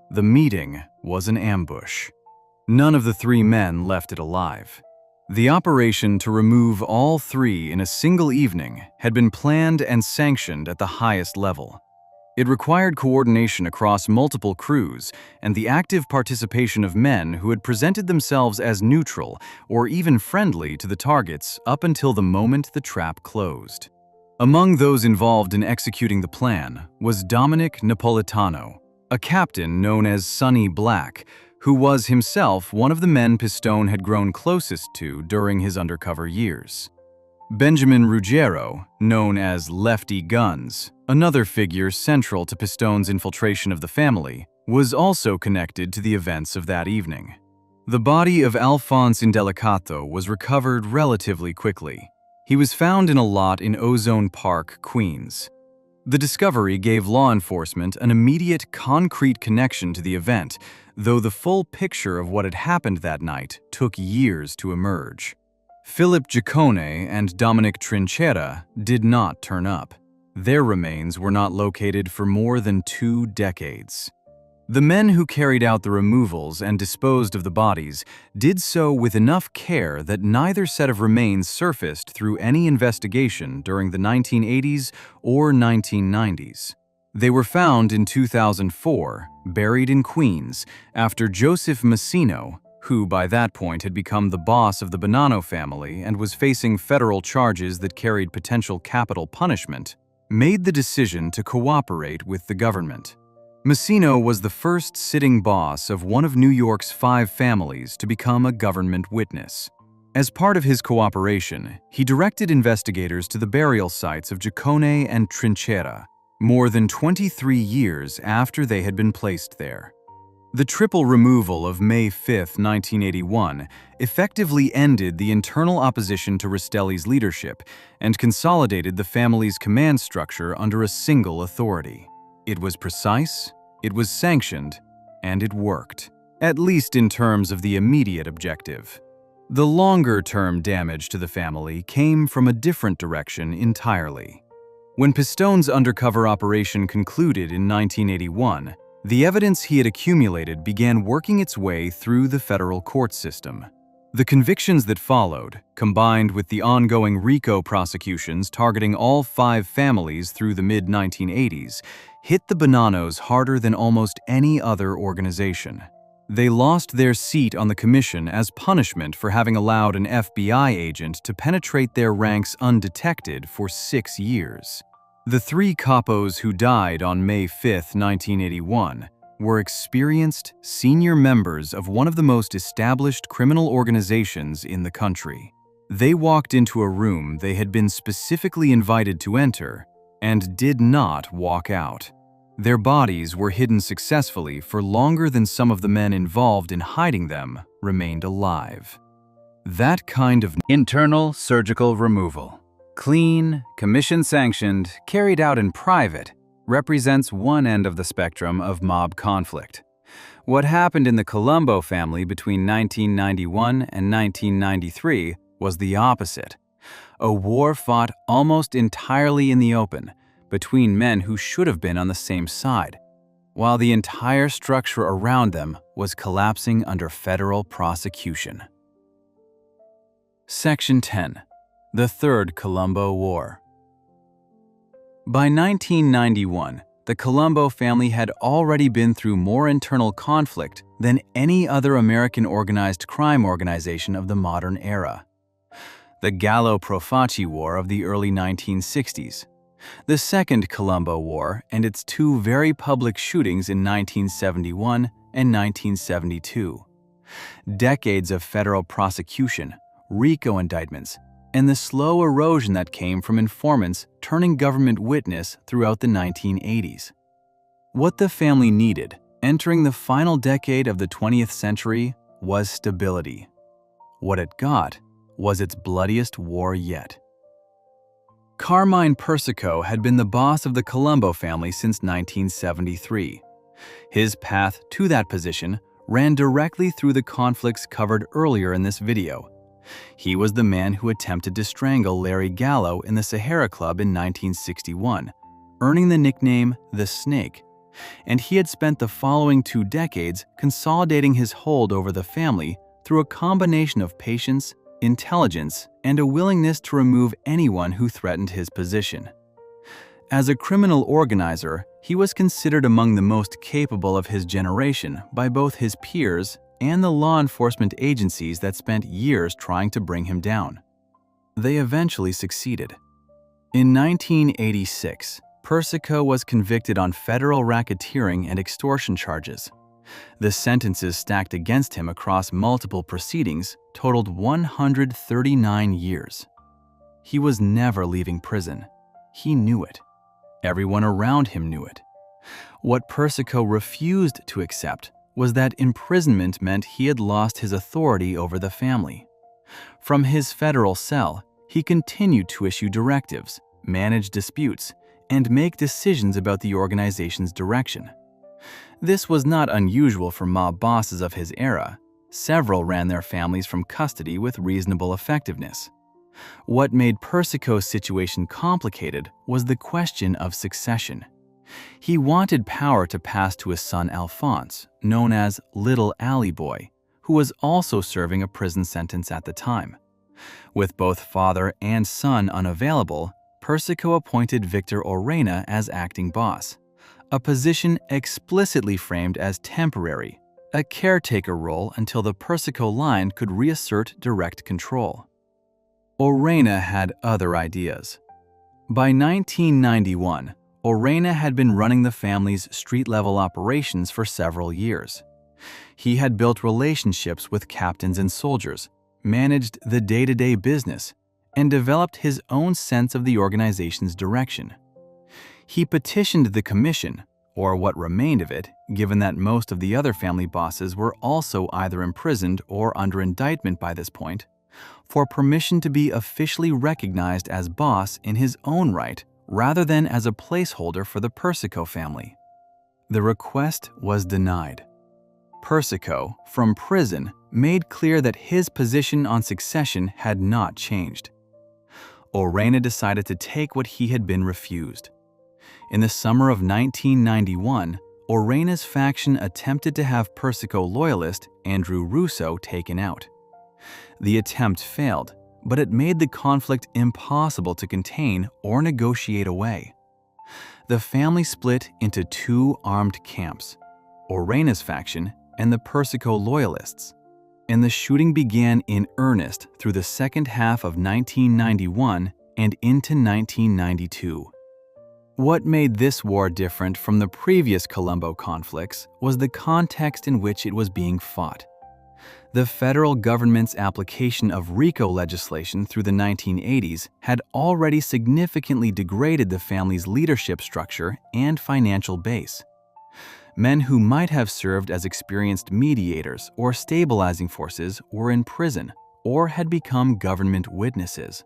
A: The meeting was an ambush. None of the 3 men left it alive. The operation to remove all 3 in a single evening had been planned and sanctioned at the highest level. It required coordination across multiple crews and the active participation of men who had presented themselves as neutral or even friendly to the targets up until the moment the trap closed. Among those involved in executing the plan was Dominic Napolitano, a captain known as Sonny Black, who was himself one of the men Pistone had grown closest to during his undercover years. Benjamin Ruggiero, known as Lefty Guns, another figure central to Pistone's infiltration of the family, was also connected to the events of that evening. The body of Alphonse Indelicato was recovered relatively quickly. He was found in a lot in Ozone Park, Queens. The discovery gave law enforcement an immediate, concrete connection to the event, though the full picture of what had happened that night took years to emerge. Philip Giacone and Dominic Trinchera did not turn up. Their remains were not located for more than 2 decades. The men who carried out the removals and disposed of the bodies did so with enough care that neither set of remains surfaced through any investigation during the 1980s or 1990s. They were found in 2004, buried in Queens, after Joseph Massino, who by that point had become the boss of the Bonanno family and was facing federal charges that carried potential capital punishment, made the decision to cooperate with the government. Massino was the first sitting boss of one of New York's 5 families to become a government witness. As part of his cooperation, he directed investigators to the burial sites of Giacone and Trinchera, more than 23 years after they had been placed there. The triple removal of May 5, 1981, effectively ended the internal opposition to Rastelli's leadership and consolidated the family's command structure under a single authority. It was precise, it was sanctioned, and it worked, at least in terms of the immediate objective. The longer-term damage to the family came from a different direction entirely. When Pistone's undercover operation concluded in 1981, the evidence he had accumulated began working its way through the federal court system. The convictions that followed, combined with the ongoing RICO prosecutions targeting all 5 families through the mid-1980s, hit the Bonanos harder than almost any other organization. They lost their seat on the commission as punishment for having allowed an FBI agent to penetrate their ranks undetected for 6 years. The 3 capos who died on May 5, 1981, were experienced senior members of one of the most established criminal organizations in the country. They walked into a room they had been specifically invited to enter and did not walk out. Their bodies were hidden successfully for longer than some of the men involved in hiding them remained alive. That kind of internal surgical removal, clean, commission-sanctioned, carried out in private, represents one end of the spectrum of mob conflict. What happened in the Colombo family between 1991 and 1993 was the opposite. A war fought almost entirely in the open, between men who should have been on the same side, while the entire structure around them was collapsing under federal prosecution. Section 10. The Third Colombo War. By 1991, the Colombo family had already been through more internal conflict than any other American organized crime organization of the modern era. The Gallo-Profaci War of the early 1960s, the Second Colombo War and its 2 very public shootings in 1971 and 1972, decades of federal prosecution, RICO indictments, and the slow erosion that came from informants turning government witness throughout the 1980s. What the family needed, entering the final decade of the 20th century, was stability. What it got was its bloodiest war yet. Carmine Persico had been the boss of the Colombo family since 1973. His path to that position ran directly through the conflicts covered earlier in this video. He was the man who attempted to strangle Larry Gallo in the Sahara Club in 1961, earning the nickname The Snake, and he had spent the following 2 decades consolidating his hold over the family through a combination of patience, intelligence, and a willingness to remove anyone who threatened his position. As a criminal organizer, he was considered among the most capable of his generation by both his peers and the law enforcement agencies that spent years trying to bring him down. They eventually succeeded. In 1986, Persico was convicted on federal racketeering and extortion charges. The sentences stacked against him across multiple proceedings totaled 139 years. He was never leaving prison. He knew it. Everyone around him knew it. What Persico refused to accept was that imprisonment meant he had lost his authority over the family. From his federal cell, he continued to issue directives, manage disputes, and make decisions about the organization's direction. This was not unusual for mob bosses of his era. Several ran their families from custody with reasonable effectiveness. What made Persico's situation complicated was the question of succession. He wanted power to pass to his son Alphonse, known as Little Alley Boy, who was also serving a prison sentence at the time. With both father and son unavailable, Persico appointed Victor Orena as acting boss, a position explicitly framed as temporary, a caretaker role until the Persico line could reassert direct control. Orena had other ideas. By 1991, Orena had been running the family's street-level operations for several years. He had built relationships with captains and soldiers, managed the day-to-day business, and developed his own sense of the organization's direction. He petitioned the commission, or what remained of it, given that most of the other family bosses were also either imprisoned or under indictment by this point, for permission to be officially recognized as boss in his own right rather than as a placeholder for the Persico family. The request was denied. Persico, from prison, made clear that his position on succession had not changed. Orena decided to take what he had been refused. In the summer of 1991, Orena's faction attempted to have Persico loyalist Andrew Russo taken out. The attempt failed, but it made the conflict impossible to contain or negotiate away. The family split into two armed camps, Orena's faction and the Persico loyalists, and the shooting began in earnest through the second half of 1991 and into 1992. What made this war different from the previous Colombo conflicts was the context in which it was being fought. The federal government's application of RICO legislation through the 1980s had already significantly degraded the family's leadership structure and financial base. Men who might have served as experienced mediators or stabilizing forces were in prison or had become government witnesses.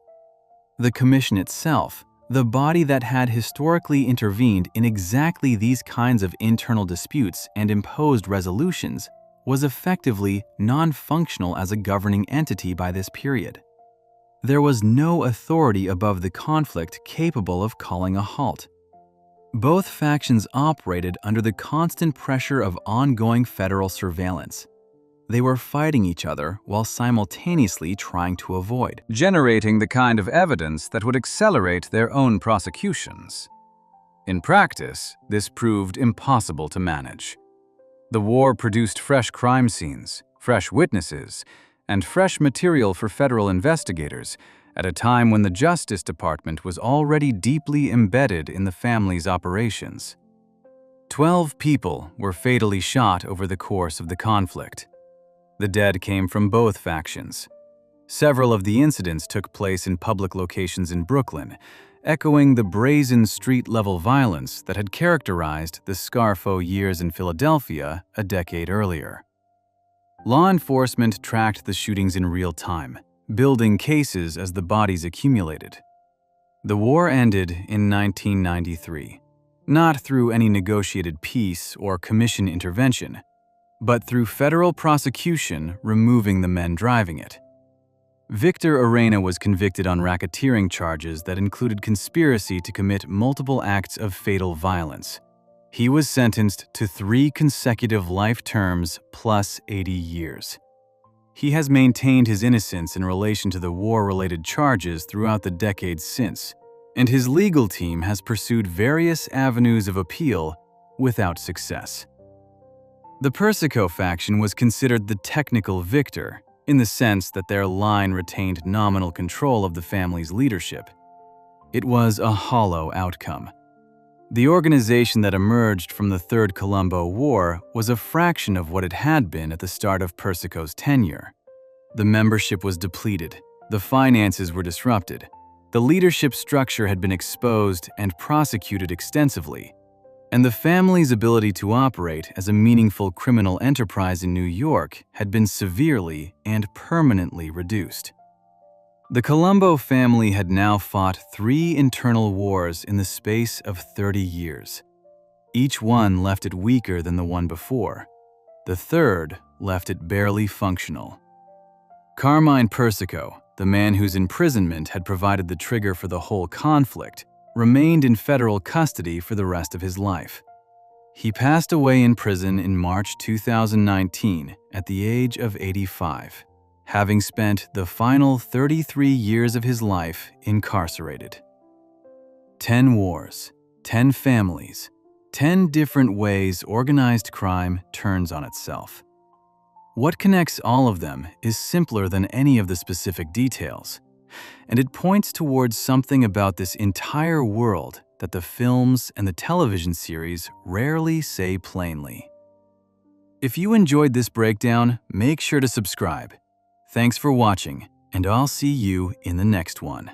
A: The commission itself, the body that had historically intervened in exactly these kinds of internal disputes and imposed resolutions, was effectively non-functional as a governing entity by this period. There was no authority above the conflict capable of calling a halt. Both factions operated under the constant pressure of ongoing federal surveillance. They were fighting each other while simultaneously trying to avoid generating the kind of evidence that would accelerate their own prosecutions. In practice, this proved impossible to manage. The war produced fresh crime scenes, fresh witnesses, and fresh material for federal investigators at a time when the Justice Department was already deeply embedded in the family's operations. 12 people were fatally shot over the course of the conflict. The dead came from both factions. Several of the incidents took place in public locations in Brooklyn, echoing the brazen street-level violence that had characterized the Scarfo years in Philadelphia a decade earlier. Law enforcement tracked the shootings in real time, building cases as the bodies accumulated. The war ended in 1993, not through any negotiated peace or commission intervention, but through federal prosecution removing the men driving it. Victor Orena was convicted on racketeering charges that included conspiracy to commit multiple acts of fatal violence. He was sentenced to 3 consecutive life terms plus 80 years. He has maintained his innocence in relation to the war-related charges throughout the decades since, and his legal team has pursued various avenues of appeal without success. The Persico faction was considered the technical victor, in the sense that their line retained nominal control of the family's leadership. It was a hollow outcome. The organization that emerged from the Third Colombo War was a fraction of what it had been at the start of Persico's tenure. The membership was depleted, the finances were disrupted, the leadership structure had been exposed and prosecuted extensively, and the family's ability to operate as a meaningful criminal enterprise in New York had been severely and permanently reduced. The Colombo family had now fought 3 internal wars in the space of 30 years. Each one left it weaker than the one before. The third left it barely functional. Carmine Persico, the man whose imprisonment had provided the trigger for the whole conflict, remained in federal custody for the rest of his life. He passed away in prison in March 2019 at the age of 85, having spent the final 33 years of his life incarcerated. 10 wars, 10 families, 10 different ways organized crime turns on itself. What connects all of them is simpler than any of the specific details, and it points towards something about this entire world that the films and the television series rarely say plainly. If you enjoyed this breakdown, make sure to subscribe. Thanks for watching, and I'll see you in the next one.